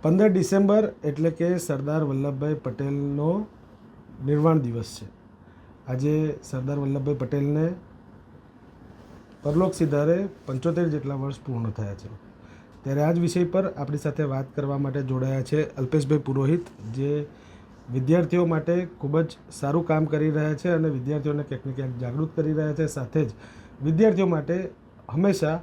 15 December એટલે કે સરદાર વલ્લભભાઈ પટેલનો નિર્વાણ દિવસ છે. આજે સરદાર વલ્લભભાઈ પટેલને પરલોક સિધારે 75 જેટલા વર્ષ પૂર્ણ થયા છે. ત્યારે આ જ વિષય પર આપણી સાથે વાત કરવા માટે જોડાયા છે અલ્પેશભાઈ પુરોહિત, જે વિદ્યાર્થીઓ માટે ખૂબ જ સારું કામ કરી રહ્યા છે અને વિદ્યાર્થીઓને ક્યાંક ને ક્યાંક જાગૃત કરી રહ્યા છે. સાથે જ વિદ્યાર્થીઓ માટે હંમેશા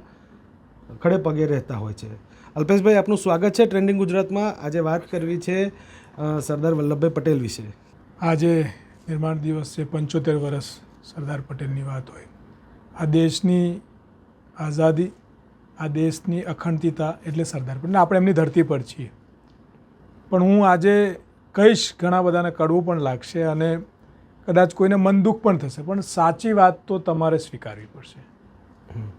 ખડે પગે રહેતા હોય છે. અલ્પેશભાઈ, આપનું સ્વાગત છે ટ્રેન્ડિંગ ગુજરાતમાં. આજે વાત કરવી છે સરદાર વલ્લભભાઈ પટેલ વિશે. આજે નિર્માણ દિવસ છે, 75 વર્ષ સરદાર પટેલની વાત હોય. આ દેશની આઝાદી, આ દેશની અખંડિતતા એટલે સરદાર પટેલ. આપણે એમની ધરતી પર છીએ. પણ હું આજે કહીશ, ઘણા બધાને કડવું પણ લાગશે અને કદાચ કોઈને મન દુઃખ પણ થશે, પણ સાચી વાત તો તમારે સ્વીકારવી પડશે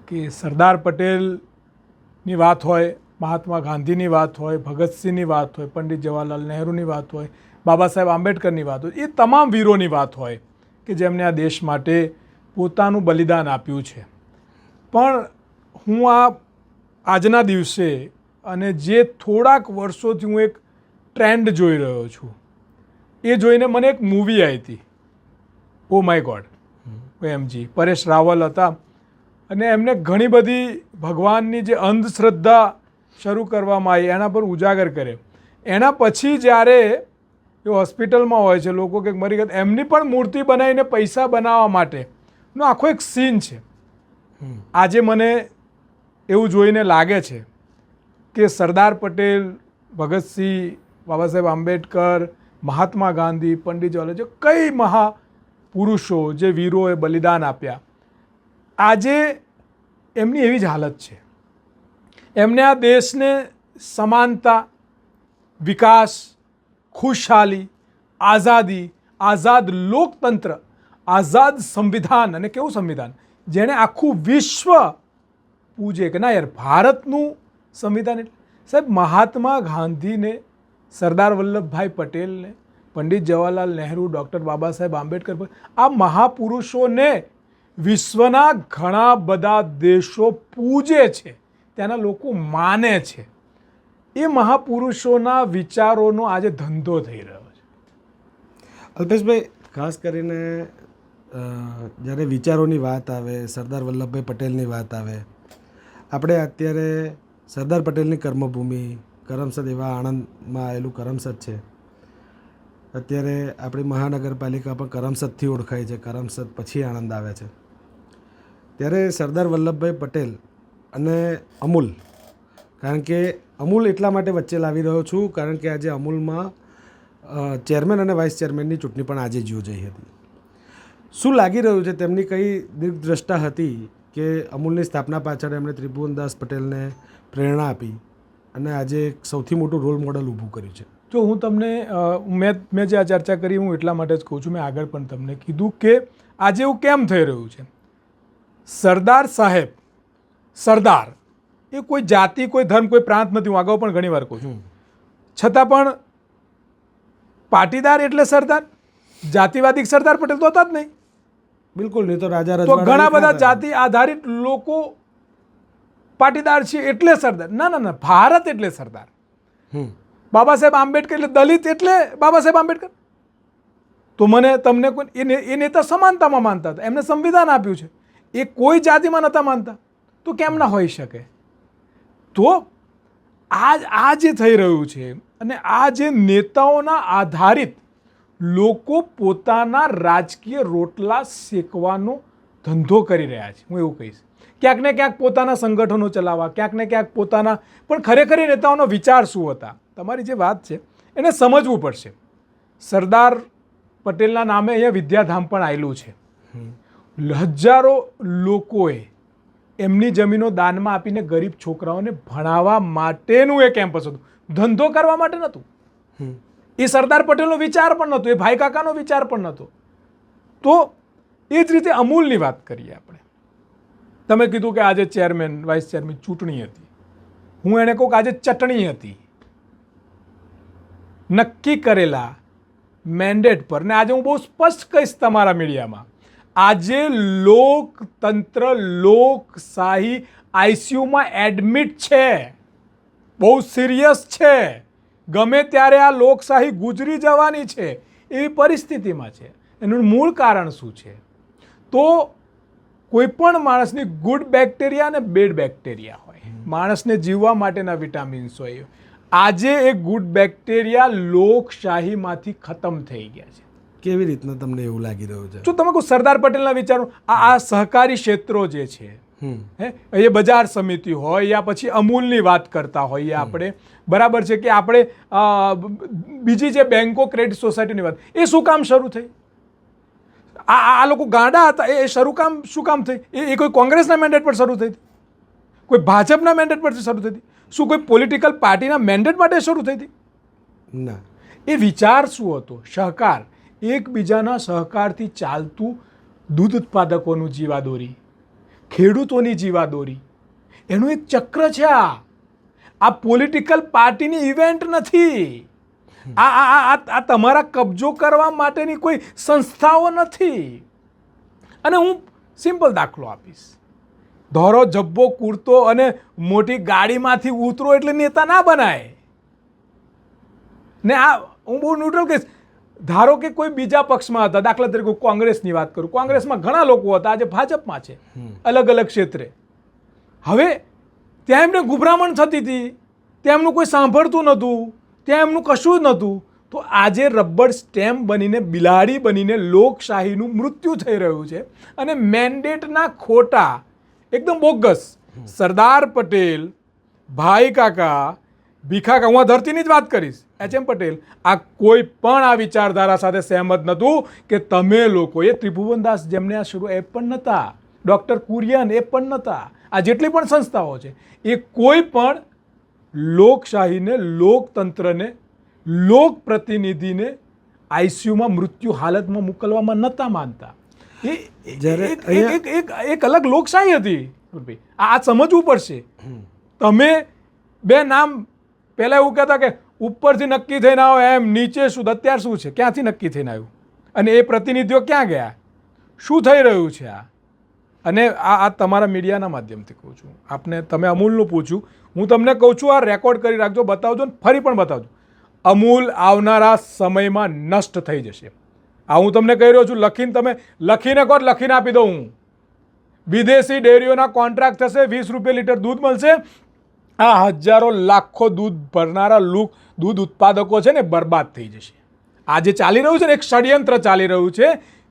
કે સરદાર પટેલની વાત હોય, મહાત્મા ગાંધીની વાત હોય, ભગતસિંહની વાત હોય, પંડિત જવાહરલાલ નહેરુની વાત હોય, બાબા સાહેબ આંબેડકરની વાત હોય, એ તમામ વીરોની વાત હોય કે જેમણે આ દેશ માટે પોતાનું બલિદાન આપ્યું છે. પણ હું આજના દિવસે અને જે થોડાક વર્ષોથી હું એક ટ્રેન્ડ જોઈ રહ્યો છું, એ જોઈને મને એક મૂવી આવી હતી, oh my god, OMG. Paresh Rawal હતા અને એમને ઘણી બધી ભગવાનની જે અંધશ્રદ્ધા શરૂ કરવામાં આવી એના પર ઉજાગર કરે. એના પછી જ્યારે એ હોસ્પિટલમાં હોય છે, લોકો કંઈક મરી ગયા, એમની પણ મૂર્તિ બનાવીને પૈસા બનાવવા માટેનો આખો એક સીન છે. આજે મને એવું જોઈને લાગે છે કે સરદાર પટેલ, ભગતસિંહ, બાબા સાહેબ આંબેડકર, મહાત્મા ગાંધી, પંડિત જવાહરલાલ, જે કઈ મહાપુરુષો, જે વીરોએ બલિદાન આપ્યા, આજે એમની એવી જ હાલત છે. એમને આ દેશને સમાનતા, વિકાસ, ખુશહાલી, આઝાદી, આઝાદ લોકતંત્ર, આઝાદ સંવિધાન, અને કેવું સંવિધાન જેણે આખું વિશ્વ પૂજે કે ના યાર, ભારતનું સંવિધાન. એટલે સાહેબ, મહાત્મા ગાંધીને, સરદાર વલ્લભભાઈ પટેલને, પંડિત જવાહરલાલ નહેરુ, ડૉક્ટર બાબા સાહેબ આંબેડકર, આ મહાપુરુષોને વિશ્વના ઘણા બધા દેશો પૂજે છે, ત્યાંના લોકો માને છે. એ મહાપુરુષોના વિચારોનો આજે ધંધો થઈ રહ્યો છે. અલ્પેશભાઈ, ખાસ કરીને જ્યારે વિચારોની વાત આવે, સરદાર વલ્લભભાઈ પટેલની વાત આવે, આપણે અત્યારે સરદાર પટેલની કર્મભૂમિ કરમસદ, એવા આણંદમાં આવેલું કરમસદ છે. અત્યારે આપણી મહાનગરપાલિકા પણ કરમસદથી ઓળખાય છે, કરમસદ પછી આણંદ આવે છે. ત્યારે સરદાર વલ્લભભાઈ પટેલ અને અમૂલ, કારણ કે અમૂલ એટલા માટે વચ્ચે લાવી રહ્યો છું કારણ કે આજે અમૂલમાં ચેરમેન અને વાઇસ ચેરમેનની ચૂંટણી પણ આજે જ યોજાઈ હતી. શું લાગી રહ્યું છે, તેમની કઈ દીર્ઘદ્રષ્ટા હતી કે અમૂલની સ્થાપના પાછળ એમણે ત્રિભુવનદાસ પટેલને પ્રેરણા આપી અને આજે એક સૌથી મોટું રોલ મોડલ ઊભું કર્યું છે? જો હું તમને મેં જે આ ચર્ચા કરી, હું એટલા માટે જ કહું છું, મેં આગળ પણ તમને કીધું કે આજે એવું કેમ થઈ રહ્યું છે. સરદાર સાહેબ, સરદાર એ કોઈ જાતિ, કોઈ ધર્મ, કોઈ પ્રાંત નથી. હું અગાઉ પણ ઘણી વાર કહું છું. છતાં પણ પાટીદાર એટલે સરદાર, જાતિવાદી સરદાર પટેલ તો હતા જ નહીં. બિલકુલ નહીં. તો રાજા તો ઘણા બધા જાતિ આધારિત લોકો પાટીદાર છે એટલે સરદાર. ના ના ના, ભારત એટલે સરદાર. બાબા સાહેબ આંબેડકર એટલે દલિત એટલે બાબા સાહેબ આંબેડકર. તો મને તમને કોઈ એ નેતા સમાનતામાં માનતા હતા, એમને સંવિધાન આપ્યું છે, એ કોઈ જાતિમાં નહોતા માનતા, તો કેમ ના હોઈ શકે? તો આ જે થઈ રહ્યું છે અને આ જે નેતાઓના આધારિત લોકો પોતાના રાજકીય રોટલા શેકવાનો ધંધો કરી રહ્યા છે, હું એવું કહીશ. ક્યાંક ને ક્યાંક પોતાના સંગઠનો ચલાવવા, ક્યાંક ને ક્યાંક પોતાના, પણ ખરેખર એ નેતાઓનો વિચાર શું હતા? તમારી જે વાત છે એને સમજવું પડશે. સરદાર પટેલના નામે અહીંયા વિદ્યાધામ પણ આવેલું છે. હજારો લોકોએ એમની જમીનો દાનમાં આપીને ગરીબ છોકરાઓને ભણાવવા માટેનું એ કેમ્પસ હતું, ધંધો કરવા માટે નહોતું. એ સરદાર પટેલનો વિચાર પણ નહોતો, એ ભાઈ કાકાનો વિચાર પણ નહોતો. તો એ જ રીતે અમૂલની વાત કરીએ આપણે. તમે કીધું કે આજે ચેરમેન, વાઇસ ચેરમેન ચૂંટણી હતી. હું એને કહું કે આજે ચટણી હતી. નક્કી કરેલા મેન્ડેટ પર, ને આજે હું બહુ સ્પષ્ટ કહીશ તમારા મીડિયામાં, આજે લોકતંત્ર, લોકશાહી આઈસીયુમાં એડમિટ છે, બહુ સિરિયસ છે. ગમે ત્યારે આ લોકશાહી ગુજરી જવાની છે એવી પરિસ્થિતિમાં છે. એનું મૂળ કારણ શું છે? તો કોઈ પણ માણસની ગુડ બેક્ટેરિયા અને બેડ બેક્ટેરિયા હોય, માણસને જીવવા માટેના વિટામિન્સ હોય. આજે એ ગુડ બેક્ટેરિયા લોકશાહીમાંથી ખતમ થઈ ગયા છે. કેવી રીતના તમને એવું લાગી રહ્યું છે? જો તમે કોઈ સરદાર પટેલના વિચારો, આ સહકારી ક્ષેત્રો જે છે, એ બજાર સમિતિ હોય યા પછી અમૂલની વાત કરતા હોઈએ આપણે, બરાબર છે કે આપણે બીજી જે બેંકો, ક્રેડિટ સોસાયટીની વાત, એ શું કામ શરૂ થઈ? આ લોકો ગાંડા હતા, એ શું કામ થઈ? એ કોઈ કોંગ્રેસના મેન્ડેટ પર શરૂ થઈ હતી? કોઈ ભાજપના મેન્ડેટ પરથી શરૂ થઈ હતી? શું કોઈ પોલિટિકલ પાર્ટીના મેન્ડેટ માટે શરૂ થઈ હતી? ના. એ વિચાર શું હતો? સહકાર, એકબીજાના સહકારથી ચાલતું દૂધ ઉત્પાદકોનું જીવાદોરી, ખેડૂતોની જીવાદોરી, એનું એક ચક્ર છે. આ પોલિટિકલ પાર્ટીની ઇવેન્ટ નથી. આ તમારા કબજો કરવા માટેની કોઈ સંસ્થાઓ નથી. અને હું સિમ્પલ દાખલો આપીશ. ધોરો જબ્બો કુર્તો અને મોટી ગાડીમાંથી ઉતરો એટલે નેતા ના બનાય ને. આ હું બહુ ન્યુટ્રલ કહીશ. ધારો કે કોઈ બીજા પક્ષમાં હતા, દાખલા તરીકે કોંગ્રેસની વાત કરું, કોંગ્રેસમાં ઘણા લોકો હતા, આજે ભાજપમાં છે, અલગ અલગ ક્ષેત્રે. હવે ત્યાં એમને ગુભરામણ થતી હતી, ત્યાં એમનું કોઈ સાંભળતું નહોતું, ત્યાં એમનું કશું જ નહોતું. તો આજે રબર સ્ટેમ્પ બનીને, બિલાડી બનીને લોકશાહીનું મૃત્યુ થઈ રહ્યું છે. અને મેન્ડેટના ખોટા, એકદમ બોગસ સરદાર પટેલ, ભાઈ કાકા, ભીખા કાકા, હું આ ધરતીની જ વાત કરીશ, એચ.એમ. પટેલ, આ કોઈ પણ આ વિચારધારા સાથે સહેમત નહોતું કે તમે લોકો, એ ત્રિભુવનદાસ જેમને આ શરૂ, એ પણ નહોતા, ડૉક્ટર કુરિયન એ પણ નહોતા, આ જેટલી પણ સંસ્થાઓ છે એ કોઈ પણ લોકશાહીને, લોકતંત્રને, લોક પ્રતિનિધિને આઈસીયુમાં મૃત્યુ હાલતમાં મોકલવામાં નહોતા માનતા. એક અલગ લોકશાહી હતી. આ સમજવું પડશે. તમે બે નામ પહેલા એવું કહેતા કે ઉપરથી નક્કી થઈને આવો, એમ નીચે શું, અત્યાર શું છે, ક્યાંથી નક્કી થઈને આવ્યું, અને એ પ્રતિનિધિઓ ક્યાં ગયા, શું થઈ રહ્યું છે આ? અને આ તમારા મીડિયાના માધ્યમથી કહું છું આપને. તમે અમૂલનું પૂછ્યું, હું તમને કહું છું, આ રેકોર્ડ કરી રાખજો, બતાવજો, ને ફરી પણ બતાવજો. અમૂલ આવનારા સમયમાં નષ્ટ થઈ જશે. આ હું તમને કહી રહ્યો છું. તમે લખીને કહો, લખીને આપી દઉં હું. વિદેશી ડેરીઓના કોન્ટ્રાક્ટ થશે, 20 રૂપિયા લીટર દૂધ મળશે. આ હજારો લાખો દૂધ ભરનારા દૂધ ઉત્પાદકો છે ને, બરબાદ થઈ જશે. આ જે ચાલી રહ્યું છે ને, એક ષડયંત્ર ચાલી રહ્યું છે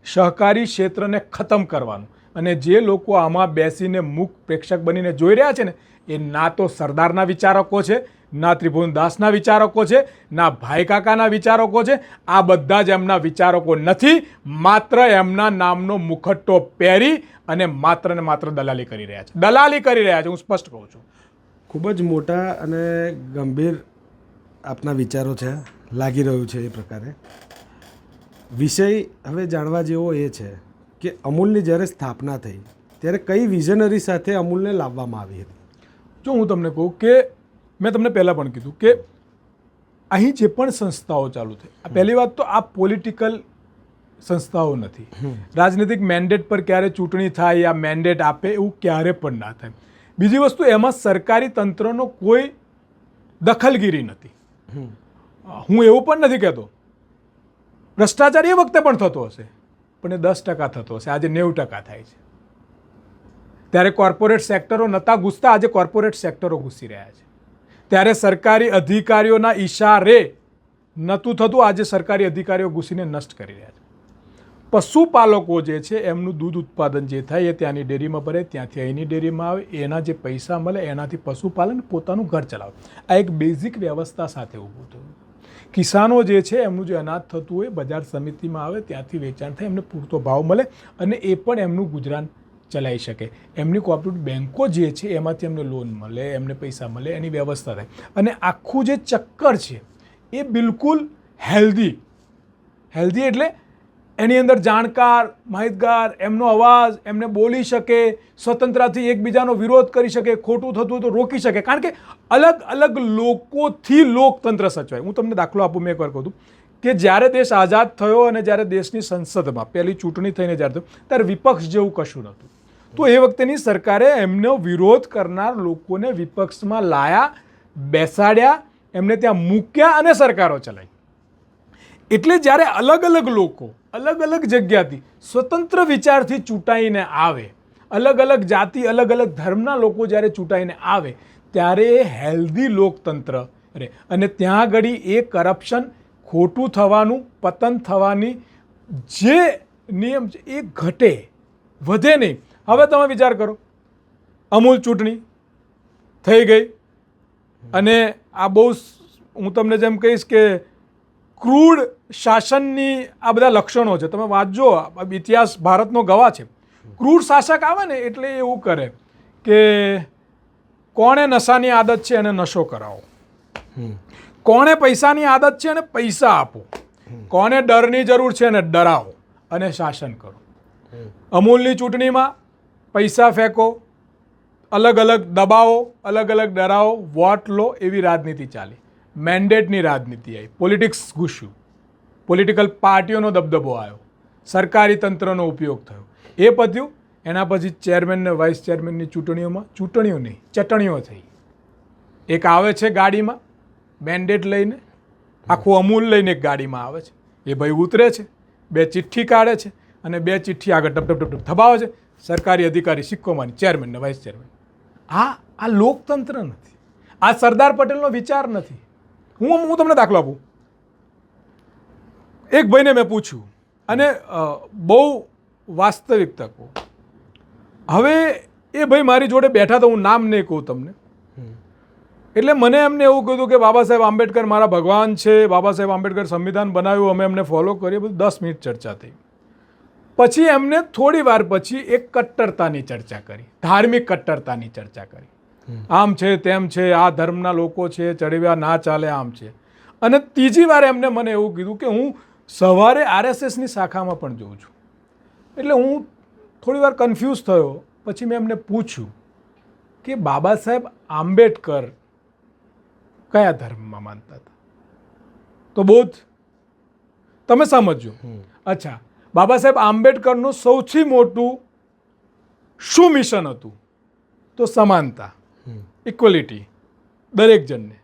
સહકારી ક્ષેત્રને ખતમ કરવાનું. અને જે લોકો આમાં બેસીને મૂક પ્રેક્ષક બનીને જોઈ રહ્યા છે ને, એ ના તો સરદારના વિચારકો છે, ના ત્રિભુવનદાસના વિચારકો છે, ના ભાઈ કાકાના વિચારકો છે. આ બધા જ એમના વિચારકો નથી. માત્ર એમના નામનો મુખટ્ટો પહેરી અને માત્ર ને માત્ર દલાલી કરી રહ્યા છે. દલાલી કરી રહ્યા છે, હું સ્પષ્ટ કહું છું. ખૂબ જ મોટા અને ગંભીર આપના વિચારો છે, લાગી રહ્યું છે એ પ્રકારે. વિષય હવે જાણવા જેવો એ છે કે અમૂલની જ્યારે સ્થાપના થઈ ત્યારે કઈ વિઝનરી સાથે અમૂલને લાવવામાં આવી હતી? જો હું તમને કહું કે મેં તમને પહેલાં પણ કીધું કે અહીં જે પણ સંસ્થાઓ ચાલુ થઈ, પહેલી વાત તો આ પોલિટિકલ સંસ્થાઓ નથી. રાજનૈતિક મેન્ડેટ પર ક્યારે ચૂંટણી થાય યા મેન્ડેટ આપે એવું ક્યારે પણ ના થાય. બીજી વસ્તુ, એમાં સરકારી તંત્રનો કોઈ દખલગીરી નથી. હું એવું પણ નથી કહેતો ભ્રષ્ટાચાર એ વખતે પણ થતો હશે, પણ એ 10% થતો હશે, આજે 90% થાય છે. ત્યારે કોર્પોરેટ સેક્ટરો નહોતા ઘૂસતા, આજે કોર્પોરેટ સેક્ટરો ઘૂસી રહ્યા છે. ત્યારે સરકારી અધિકારીઓના ઈશારે નહોતું થતું, આજે સરકારી અધિકારીઓ ઘૂસીને નષ્ટ કરી રહ્યા છે. પશુપાલકો જે છે એમનું દૂધ ઉત્પાદન જે થાય એ ત્યાંની ડેરીમાં ભરે, ત્યાંથી અહીંની ડેરીમાં આવે, એના જે પૈસા મળે એનાથી પશુપાલન પોતાનું ઘર ચલાવે. આ એક બેઝિક વ્યવસ્થા સાથે ઊભું થયું. કિસાનો જે છે એમનું જે અનાજ થતું હોય બજાર સમિતિમાં આવે, ત્યાંથી વેચાણ થાય, એમને પૂરતો ભાવ મળે અને એ પણ એમનું ગુજરાન ચલાવી શકે. એમની કોઓપરેટિવ બેન્કો જે છે એમાંથી એમને લોન મળે, એમને પૈસા મળે, એની વ્યવસ્થા થાય. અને આખું જે ચક્કર છે એ બિલકુલ હેલ્ધી એટલે એની અંદર જાણકાર, માહિતગાર, એમનો અવાજ, એમને બોલી શકે, સ્વતંત્રતાથી એકબીજાનો વિરોધ કરી શકે, ખોટું થતું હોય તો રોકી શકે. કારણ કે અલગ અલગ લોકોથી લોકતંત્ર સચવાય. હું તમને દાખલો આપું, મેં એકવાર કહું હતું કે જ્યારે દેશ આઝાદ થયો અને જ્યારે દેશની સંસદમાં પહેલી ચૂંટણી થઈને જ્યારે થયું ત્યારે વિપક્ષ જેવું કશું નહોતું. તો એ વખતેની સરકારે એમનો વિરોધ કરનાર લોકોને વિપક્ષમાં લાયા, બેસાડ્યા, એમને ત્યાં મૂક્યા અને સરકારો ચલાવી. એટલે જ્યારે અલગ અલગ લોકો અલગ અલગ જગ્યાથી સ્વતંત્ર વિચારથી ચૂંટાઈને આવે, અલગ અલગ જાતિ અલગ અલગ ધર્મના લોકો જ્યારે ચૂંટાઈને આવે ત્યારે એ હેલ્ધી લોકતંત્ર રહે. અને ત્યાં આગળ એ કરપ્શન, ખોટું થવાનું, પતન થવાની જે નિયમ છે એ ઘટે, વધે નહીં. હવે તમે વિચાર કરો, અમૂલ ચૂંટણી થઈ ગઈ અને આ બહુ હું તમને જેમ કહીશ કે ક્રૂડ શાસનની આ બધા લક્ષણો છે. તમે વાંચજો, ઇતિહાસ ભારતનો ગવાહ છે. ક્રૂડ શાસક આવે ને એટલે એવું કરે કે કોણે નશાની આદત છે એને નશો કરાવો, કોણે પૈસાની આદત છે એને પૈસા આપો, કોણે ડરની જરૂર છે એને ડરાવો અને શાસન કરો. અમૂલની ચૂંટણીમાં પૈસા ફેંકો, અલગ અલગ દબાવો, અલગ અલગ ડરાવો, વોટ લો, એવી રાજનીતિ ચાલી. મેન્ડેટની રાજનીતિ આવી, પોલિટિક્સ ઘૂસ્યું, પોલિટિકલ પાર્ટીઓનો દબદબો આવ્યો, સરકારી તંત્રનો ઉપયોગ થયો. એ પત્યું. એના પછી ચેરમેન ને વાઇસ ચેરમેનની ચૂંટણીઓમાં ચૂંટણીઓ નહીં, ચટણીઓ થઈ. એક આવે છે ગાડીમાં મેન્ડેટ લઈને, આખું અમૂલ લઈને એક ગાડીમાં આવે છે. એ ભાઈ ઉતરે છે, 2 ચિઠ્ઠી કાઢે છે અને 2 ચિઠ્ઠી આગળ ટપ ટપ ટપ થબાવે છે. સરકારી અધિકારી સિક્કો માની ચેરમેન ને વાઇસ ચેરમેન. આ લોકતંત્ર નથી, આ સરદાર પટેલનો વિચાર નથી. હું તમને દાખલો આપું. એક ભાઈને મેં પૂછ્યું અને બહુ વાસ્તવિક તકો. હવે એ ભાઈ મારી જોડે બેઠા તો હું નામ નહીં કહું તમને. એટલે મને એમને એવું કીધું કે બાબા સાહેબ આંબેડકર મારા ભગવાન છે, બાબા સાહેબ આંબેડકર સંવિધાન બનાવ્યું, અમે એમને ફોલો કરીએ, બધું 10 મિનિટ ચર્ચા થઈ. પછી એમને થોડી વાર પછી એક કટ્ટરતાની ચર્ચા કરી, ધાર્મિક કટ્ટરતાની ચર્ચા કરી. આમ છે, તેમ છે, આ ધર્મના લોકો છે, ચડવ્યા ના ચાલે, આમ છે. અને ત્રીજી વાર એમને મને એવું કીધું કે હું સવારે RSSની શાખામાં પણ જોઉં છું. એટલે હું થોડી વાર કન્ફ્યુઝ થયો. પછી મેં એમને પૂછ્યું કે બાબા સાહેબ આંબેડકર કયા ધર્મમાં માનતા હતા? તો બૌદ્ધ. તમે સમજો. અચ્છા, બાબા સાહેબ આંબેડકરનું સૌથી મોટું શું મિશન હતું? તો સમાનતા, ઇક્વલિટી, દરેક જણને.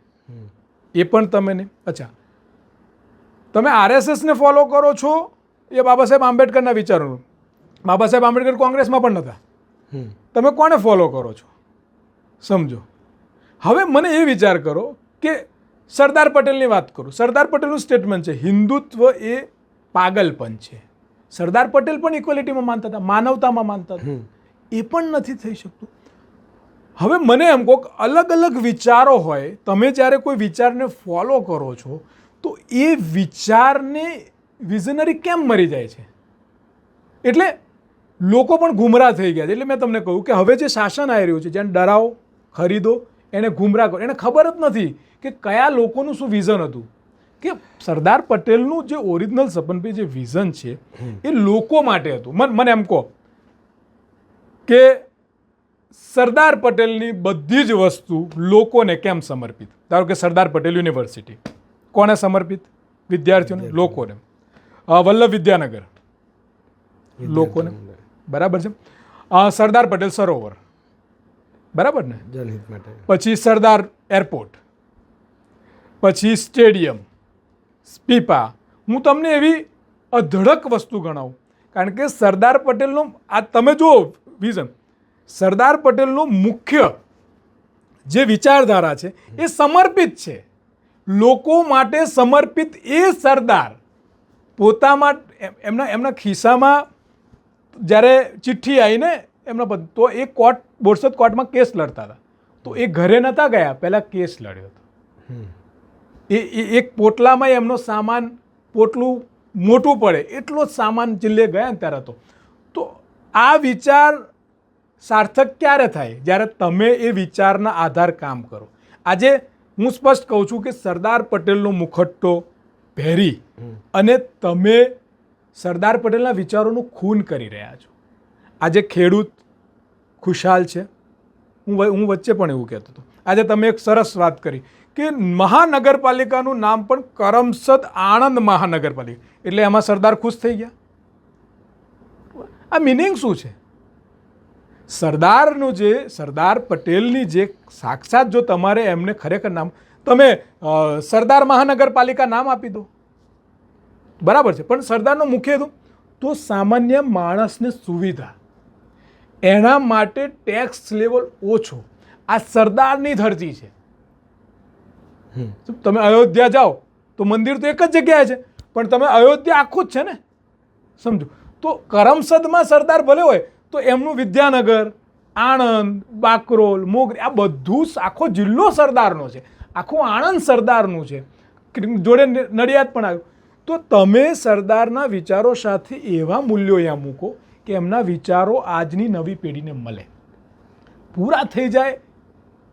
એ પણ તમે નહીં. અચ્છા, તમે RSSને ફોલો કરો છો એ બાબા સાહેબ આંબેડકરના વિચારોનું? બાબા સાહેબ આંબેડકર કોંગ્રેસમાં પણ નહોતા. તમે કોને ફોલો કરો છો? સમજો. હવે મને એ વિચાર કરો કે સરદાર પટેલની વાત કરું. સરદાર પટેલનું સ્ટેટમેન્ટ છે હિન્દુત્વ એ પાગલપન છે. સરદાર પટેલ પણ ઇક્વલિટીમાં માનતા હતા, માનવતામાં માનતા હતા. એ પણ નથી થઈ શકતું. હવે મને એમ કહો, અલગ અલગ વિચારો હોય, તમે જ્યારે કોઈ વિચારને ફોલો કરો છો તો એ વિચારને વિઝનરી કેમ મરી જાય છે? એટલે લોકો પણ ગુમરાહ થઈ ગયા છે. એટલે મેં તમને કહ્યું કે હવે જે શાસન આવી રહ્યું છે, જેને ડરાવો, ખરીદો, એને ગુમરાહ કરો. એને ખબર જ નથી કે કયા લોકોનું શું વિઝન હતું. કે સરદાર પટેલનું જે ઓરિજિનલ સપનભાઈ જે વિઝન છે એ લોકો માટે હતું. મને એમ કહો કે સરદાર પટેલની બધી જ વસ્તુ લોકોને કેમ સમર્પિત? ધારો કે સરદાર પટેલ યુનિવર્સિટી કોને સમર્પિત? વિદ્યાર્થીઓને, લોકોને. વલ્લભ વિદ્યાનગર લોકોને, બરાબર છે. સરદાર પટેલ સરોવર, બરાબર ને? જનહિત માટે. પછી સરદાર એરપોર્ટ, પછી સ્ટેડિયમ, સ્પીપા. હું તમને એવી અધડક વસ્તુ ગણાવું. કારણ કે સરદાર પટેલનો આ તમે જુઓ વિઝન, સરદાર પટેલનો મુખ્ય જે વિચારધારા છે એ સમર્પિત છે, લોકો માટે સમર્પિત. એ સરદાર પોતામાં એમના ખિસ્સામાં જ્યારે ચિઠ્ઠી આવીને એમના તો એ કોર્ટ, બોરસદ કોર્ટમાં કેસ લડતા હતા. તો એ ઘરે નહોતા ગયા, પહેલાં કેસ લડ્યો હતો. એ એક પોટલામાં એમનો સામાન, પોટલું મોટું પડે એટલો જ સામાન જિલ્લે ગયા ને ત્યારે હતો. તો આ વિચાર સાર્થક ક્યારે થાય? જ્યારે તમે એ વિચારના આધાર કામ કરો. આજે હું સ્પષ્ટ કહું છું કે સરદાર પટેલનો મુખટ્ટો પહેરી અને તમે સરદાર પટેલના વિચારોનું ખૂન કરી રહ્યા છો. આજે ખેડૂત ખુશહાલ છે. હું વચ્ચે પણ એવું કહેતો હતો. આજે તમે એક સરસ વાત કરી કે મહાનગરપાલિકાનું નામ પણ કરમસદ આણંદ મહાનગરપાલિકા, એટલે એમાં સરદાર ખુશ થઈ ગયા. આ મિનિંગ શું છે? સરદારનું જે સરદાર પટેલની જે સાક્ષાત જો તમારે એમને ખરેખર નામ તમે સરદાર મહાનગરપાલિકા નામ આપી દો, બરાબર છે, પણ સરદારનો મુખ્ય હેતુ તો સામાન્ય માણસને સુવિધા, એના માટે ટેક્સ લેવલ ઓછો. આ સરદારની ધરતી છે. તમે અયોધ્યા જાઓ તો મંદિર તો એક જ જગ્યાએ છે, પણ તમે અયોધ્યા આખું જ છે ને, સમજો. તો કરમસદમાં સરદાર ભલે હોય તો એમનું વિદ્યાનગર, આણંદ, બાકરોલ, મોગરી, આ બધું આખો જિલ્લો સરદારનો છે, આખું આણંદ સરદારનું છે, જોડે નડિયાદ પણ આવ્યું. તો તમે સરદારના વિચારો સાથે એવા મૂલ્યો અહીંયા મૂકો કે એમના વિચારો આજની નવી પેઢીને મળે, પૂરા થઈ જાય.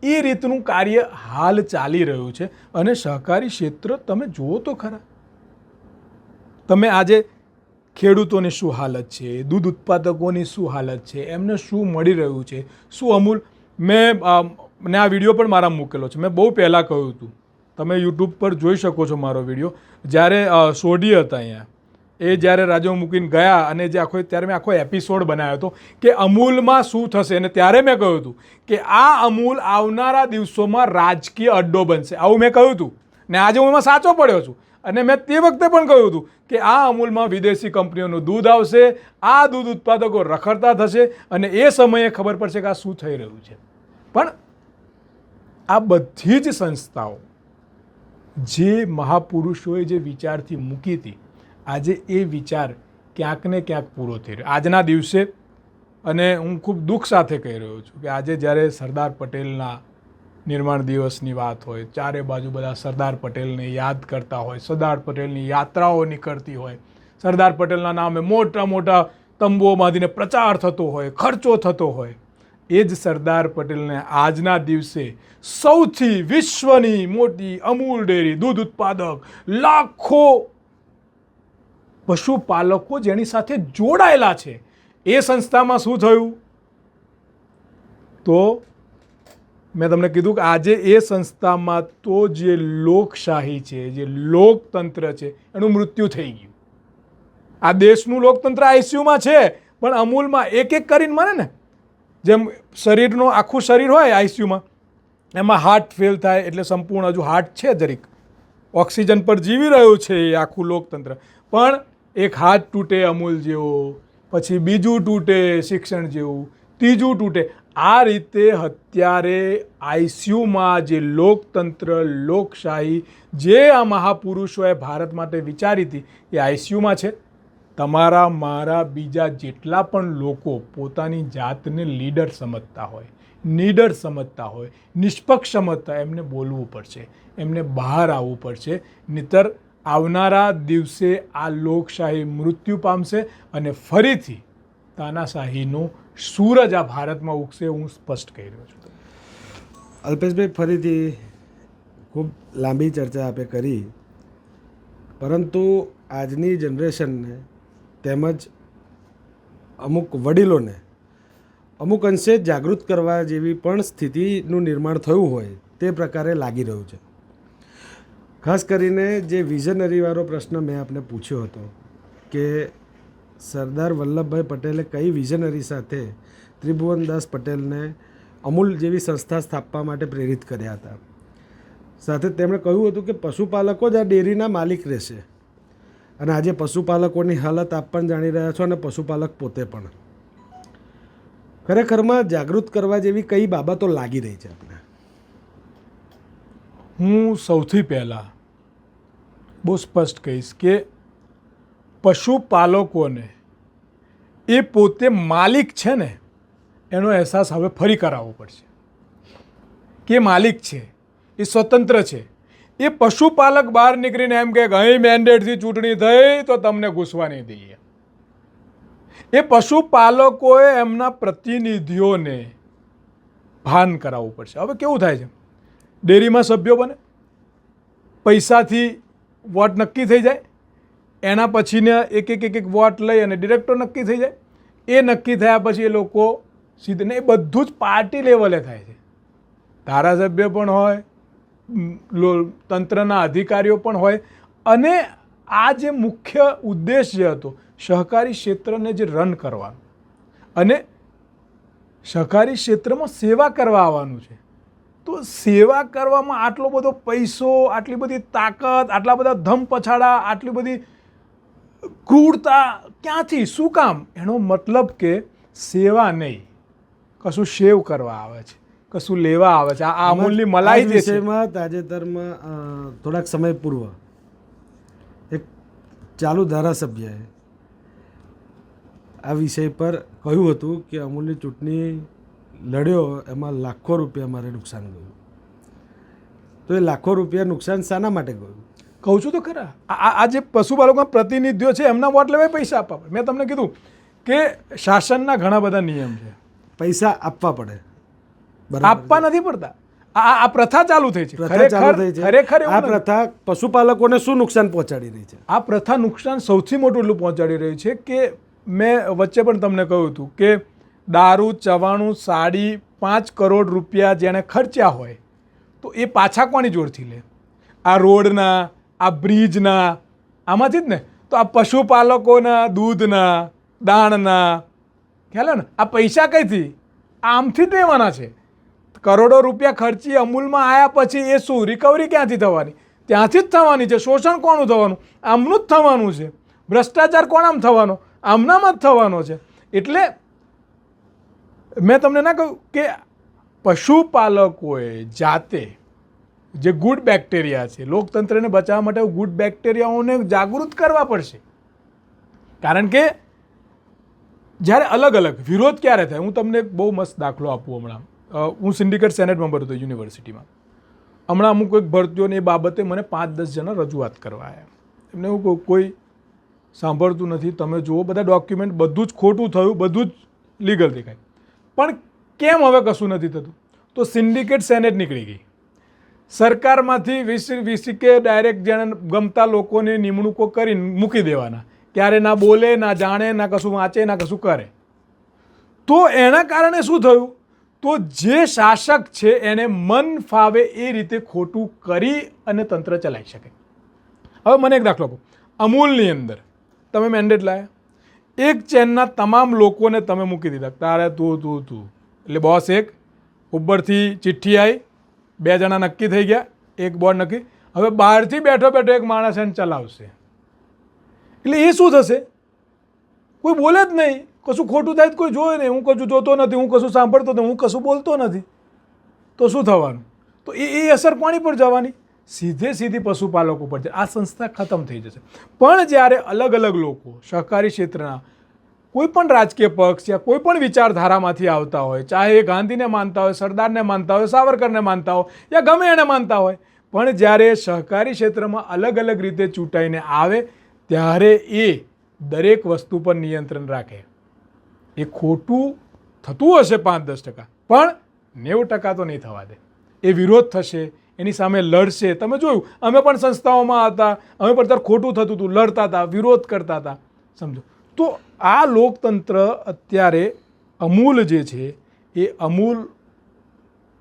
એ રીતનું કાર્ય હાલ ચાલી રહ્યું છે. અને સહકારી ક્ષેત્ર તમે જુઓ તો ખરા, તમે આજે ખેડૂતોની શું હાલત છે, દૂધ ઉત્પાદકોની શું હાલત છે, એમને શું મળી રહ્યું છે, શું અમૂલ. મેં આ વિડીયો પણ મારા મૂકેલો છે, મેં બહુ પહેલાં કહ્યું હતું, તમે યુટ્યુબ પર જોઈ શકો છો મારો વિડીયો. જ્યારે સોઢી હતા અહીંયા, એ જ્યારે રાજો મૂકીને ગયા અને જે આખો, ત્યારે મેં આખો એપિસોડ બનાવ્યો હતો કે અમૂલમાં શું થશે. અને ત્યારે મેં કહ્યું હતું કે આ અમૂલ આવનારા દિવસોમાં રાજકીય અડ્ડો બનશે, આવું મેં કહ્યું હતું. ને આજે હું એમાં સાચો પડ્યો છું. અને મેં તે વખતે પણ કહ્યું હતું કે આ અમૂલમાં વિદેશી કંપનીઓનું દૂધ આવશે, આ દૂધ ઉત્પાદકો રખડતા થશે, અને એ સમયે ખબર પડશે કે આ શું થઈ રહ્યું છે. પણ આ બધી જ સંસ્થાઓ જે મહાપુરુષોએ જે વિચારથી મૂકી હતી, આજે એ વિચાર ક્યાંક ને ક્યાંક પૂરો થઈ રહ્યો આજના દિવસે. અને હું ખૂબ દુઃખ સાથે કહી રહ્યો છું કે આજે જ્યારે સરદાર પટેલના નિર્માણ દિવસની વાત હોય, ચારે બાજુ બધા સરદાર પટેલને યાદ કરતા હોય, સરદાર પટેલની યાત્રાઓ નીકળતી હોય, સરદાર પટેલના નામે મોટા મોટા તંબુઓ બાંધીને પ્રચાર થતો હોય, ખર્ચો થતો હોય, એ જ સરદાર પટેલને આજના દિવસે સૌથી વિશ્વની મોટી અમૂલ ડેરી, દૂધ ઉત્પાદક, લાખો પશુપાલકો જેની સાથે જોડાયેલા છે, એ સંસ્થામાં શું થયું? તો મેં તમને કીધું કે આજે એ સંસ્થામાં તો જે લોકશાહી છે, જે લોકતંત્ર છે, એનું મૃત્યુ થઈ ગયું. આ દેશનું લોકતંત્ર આઈસીયુમાં છે, પણ અમૂલમાં એક એક કરીને માને ને, જેમ શરીરનું આખું શરીર હોય આઈસીયુમાં, એમાં હાર્ટ ફેલ થાય એટલે સંપૂર્ણ, હજુ હાર્ટ છે જરીક, ઓક્સિજન પર જીવી રહ્યું છે એ આખું લોકતંત્ર, પણ એક હાથ તૂટે અમૂલ જેવો, પછી બીજું તૂટે શિક્ષણ જેવું, ત્રીજું તૂટે. આ રીતે અત્યારે આઈસીયુમાં જે લોકતંત્ર, લોકશાહી, જે આ મહાપુરુષોએ ભારત માટે વિચારી હતી, એ આઈસીયુમાં છે. તમારા મારા બીજા જેટલા પણ લોકો પોતાની જાતને લીડર સમજતા હોય, નીડર સમજતા હોય, નિષ્પક્ષ સમજતા હોય, એમને બોલવું પડશે, એમને બહાર આવવું પડશે. નહીંતર આવનારા દિવસે આ લોકશાહી મૃત્યુ પામશે અને ફરીથી તાનાશાહીનો સૂરજ આ ભારતમાં ઉગશે. હું સ્પષ્ટ કહી રહ્યો છું. અલ્પેશભાઈ, ફરીથી ખૂબ લાંબી ચર્ચા આપણે કરી, પરંતુ આજની જનરેશનને તેમજ અમુક વડીલોને અમુક અંશે જાગૃત કરવા જેવી પણ સ્થિતિનું નિર્માણ થયું હોય તે પ્રકારે લાગી રહ્યું છે. ખાસ કરીને જે વિઝનરીવાળો પ્રશ્ન મેં આપને પૂછ્યો હતો કે સરદાર વલ્લભભાઈ પટેલે કઈ વિઝનરી સાથે ત્રિભુવનદાસ પટેલને અમૂલ જેવી સંસ્થા સ્થાપવા માટે પ્રેરિત કર્યા હતા. સાથે તેમણે કહ્યું હતું કે પશુપાલકો જ આ ડેરીના માલિક રહેશે. અને આજે પશુપાલકોની હાલત આપ પણ જાણી રહ્યા છો અને પશુપાલક પોતે પણ. ખરેખરમાં જાગૃત કરવા જેવી કઈ બાબતો લાગી રહી છે આપણે? હું સૌથી પહેલાં બહુ સ્પષ્ટ કહીશ કે પશુપાલકોને એ પોતે માલિક છે ને એનો અહેસાસ હવે ફરી કરાવવો પડશે કે માલિક છે, એ સ્વતંત્ર છે. એ પશુપાલક બહાર નીકળીને એમ કે અહીં મેન્ડેટથી ચૂંટણી થઈ તો તમને ઘૂસવા નહીં દઈએ. એ પશુપાલકોએ એમના પ્રતિનિધિઓને ભાન કરાવવું પડશે. હવે કેવું થાય છે, ડેરીમાં સભ્યો બને, પૈસાથી વોટ નક્કી થઈ જાય, એના પછીને એક એક એક એક વોટ લઈ અને ડિરેક્ટર નક્કી થઈ જાય. એ નક્કી થયા પછી એ લોકો સીધે, ને એ બધું જ પાર્ટી લેવલે થાય છે. ધારાસભ્ય પણ હોય, તંત્રના અધિકારીઓ પણ હોય. અને આ જે મુખ્ય ઉદ્દેશ્ય હતો સહકારી ક્ષેત્રને જે રન કરવાનો અને સહકારી ક્ષેત્રમાં સેવા કરવા આવવાનું છે, તો સેવા કરવામાં આટલો બધો પૈસો, આટલી બધી તાકાત, આટલા બધા ધમ પછાડા, આટલી બધી ક્રૂરતા ક્યાંથી, શું કામ? એનો મતલબ કે સેવા નહીં, કશું સેવ કરવા આવે છે, કશું લેવા આવે છે. આ અમૂલની મલાઈ જે છે. વિષયમાં તાજેતરમાં થોડાક સમય પૂર્વ એક ચાલુ ધારાસભ્યએ આ વિષય પર કહ્યું હતું કે અમૂલની ચૂંટણી લડ્યો એમાં લાખો રૂપિયા મારે નુકસાન ગયું. તો એ લાખો રૂપિયા નુકસાન શાના માટે ગયું? કહું છું તો ખરા, આ જે પશુપાલકોના પ્રતિનિધિઓ છે એમના વોટ લેવાય પૈસા આપવા પડે. મેં તમને કીધું કે શાસનના ઘણા બધા નિયમ છે, પૈસા આપવા પડે, આપવા નથી પડતા. આ પ્રથા ચાલુ થઈ છે. પ્રથા ચાલુ થઈ છે. ખરેખર આ પ્રથા પશુપાલકોને શું નુકસાન પહોંચાડી રહી છે? આ પ્રથા નુકસાન સૌથી મોટું એટલું પહોંચાડી રહી છે કે મેં વચ્ચે પણ તમને કહ્યું હતું કે દારૂ, ચવાણું, સાડી 5 કરોડ રૂપિયા જેણે ખર્ચ્યા હોય તો એ પાછા કોની જોડથી લે? આ રોડના, આ બ્રિજના, આમાંથી જ ને. તો આ પશુપાલકોના દૂધના, દાણના, ખ્યાલ ને, આ પૈસા કઈથી? આમથી જ લેવાના છે. કરોડો રૂપિયા ખર્ચી અમૂલમાં આવ્યા પછી એ શું રિકવરી ક્યાંથી થવાની? ત્યાંથી જ થવાની છે. શોષણ કોનું થવાનું? આમનું જ થવાનું છે. ભ્રષ્ટાચાર કોનામ થવાનો? આમનામાં જ થવાનો છે. એટલે મેં તમને ના કહ્યું કે પશુપાલકોએ જાતે જે ગુડ બેક્ટેરિયા છે, લોકતંત્રને બચાવવા માટે ગુડ બેક્ટેરિયાઓને જાગૃત કરવા પડશે. કારણ કે જ્યારે અલગ અલગ વિરોધ ક્યારે થાય, હું તમને એક બહુ મસ્ત દાખલો આપું. હમણાં હું સિન્ડિકેટ સેનેટ મેમ્બર હતો યુનિવર્સિટીમાં. હમણાં અમુક એક ભરતીઓની એ બાબતે મને 5-10 જણા રજૂઆત કરવા આવ્યા. એમને એવું કહું, કોઈ સાંભળતું નથી, તમે જુઓ બધા ડોક્યુમેન્ટ, બધું જ ખોટું થયું, બધું જ લીગલ દેખાય, પણ કેમ હવે કશું નથી થતું? તો સિન્ડિકેટ સેનેટ નીકળી ગઈ. સરકારમાંથી વીસીકે ડાયરેક્ટ જેને ગમતા લોકોની નિમણૂકો કરીને મૂકી દેવાના. ક્યારે ના બોલે, ના જાણે, ના કશું વાંચે, ના કશું કરે. તો એના કારણે શું થયું? તો જે શાસક છે એને મન ફાવે એ રીતે ખોટું કરી અને તંત્ર ચલાવી શકે. હવે મને એક દાખલો કહો. અમૂલની અંદર તમે મેન્ડેટ લાયા, એક ચેનના તમામ લોકોને તમે મૂકી દીધા, તારે તું એટલે બોસ એક, ઉપરથી ચિઠ્ઠી આવી, 2 જણા નક્કી થઈ ગયા, એક બોર્ડ નક્કી. હવે બહારથી બેઠો બેઠો એક માણસ એને ચલાવશે. એટલે એ શું થશે? કોઈ બોલે જ નહીં. કશું ખોટું થાય તો કોઈ જોવે નહીં. હું કશું જોતો નથી, હું કશું સાંભળતો નથી, હું કશું બોલતો નથી. તો શું થવાનું? તો એ અસર કોની પર જવાની? સીધી પશુપાલકો પર છે. આ સંસ્થા ખતમ થઈ જશે. પણ જ્યારે અલગ અલગ લોકો સહકારી ક્ષેત્રના કોઈ પણ રાજકીય પક્ષ યા કોઈ પણ વિચારધારામાંથી આવતા હોય, ચાહે એ ગાંધીને માનતા હોય, સરદારને માનતા હોય, સાવરકરને માનતા હોય, યા ગમે એને માનતા હોય, પણ જ્યારે સહકારી ક્ષેત્રમાં અલગ અલગ રીતે ચૂંટાઈને આવે ત્યારે એ દરેક વસ્તુ પર નિયંત્રણ રાખે. એ ખોટું થતું હશે 5-10%, પણ 90% તો નહીં થવા દે. એ વિરોધ થશે, એની સામે લડશે. તમે જોયું, અમે પણ સંસ્થાઓમાં હતા, અમે પણ ત્યારે ખોટું થતું હતું, લડતા હતા, વિરોધ કરતા હતા. સમજો. તો આ લોકતંત્ર અત્યારે અમૂલ જે છે એ અમૂલ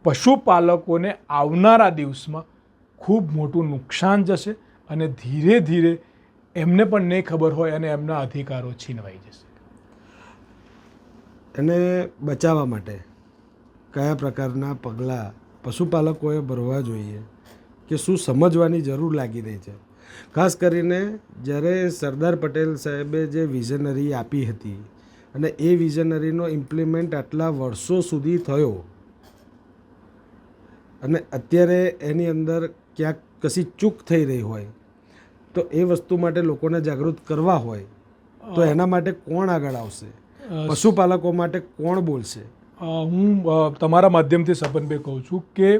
પશુપાલકોને આવનારા દિવસમાં ખૂબ મોટું નુકસાન જશે અને ધીરે ધીરે એમને પણ નહીં ખબર હોય અને એમના અધિકારો છીનવાઈ જશે. એને બચાવવા માટે કયા પ્રકારના પગલાં પશુપાલકોએ ભરવા જોઈએ કે શું સમજવાની જરૂર લાગી રહી છે? ખાસ કરીને જ્યારે સરદાર પટેલ સાહેબે જે વિઝનરી આપી હતી અને એ વિઝનરીનો ઇમ્પ્લિમેન્ટ આટલા વર્ષો સુધી થયો અને અત્યારે એની અંદર ક્યાંક કશી ચૂક થઈ રહી હોય તો એ વસ્તુ માટે લોકોને જાગૃત કરવા હોય તો એના માટે કોણ આગળ આવશે? પશુપાલકો માટે કોણ બોલશે? હું તમારા માધ્યમથી સપનભાઈ કહું છું કે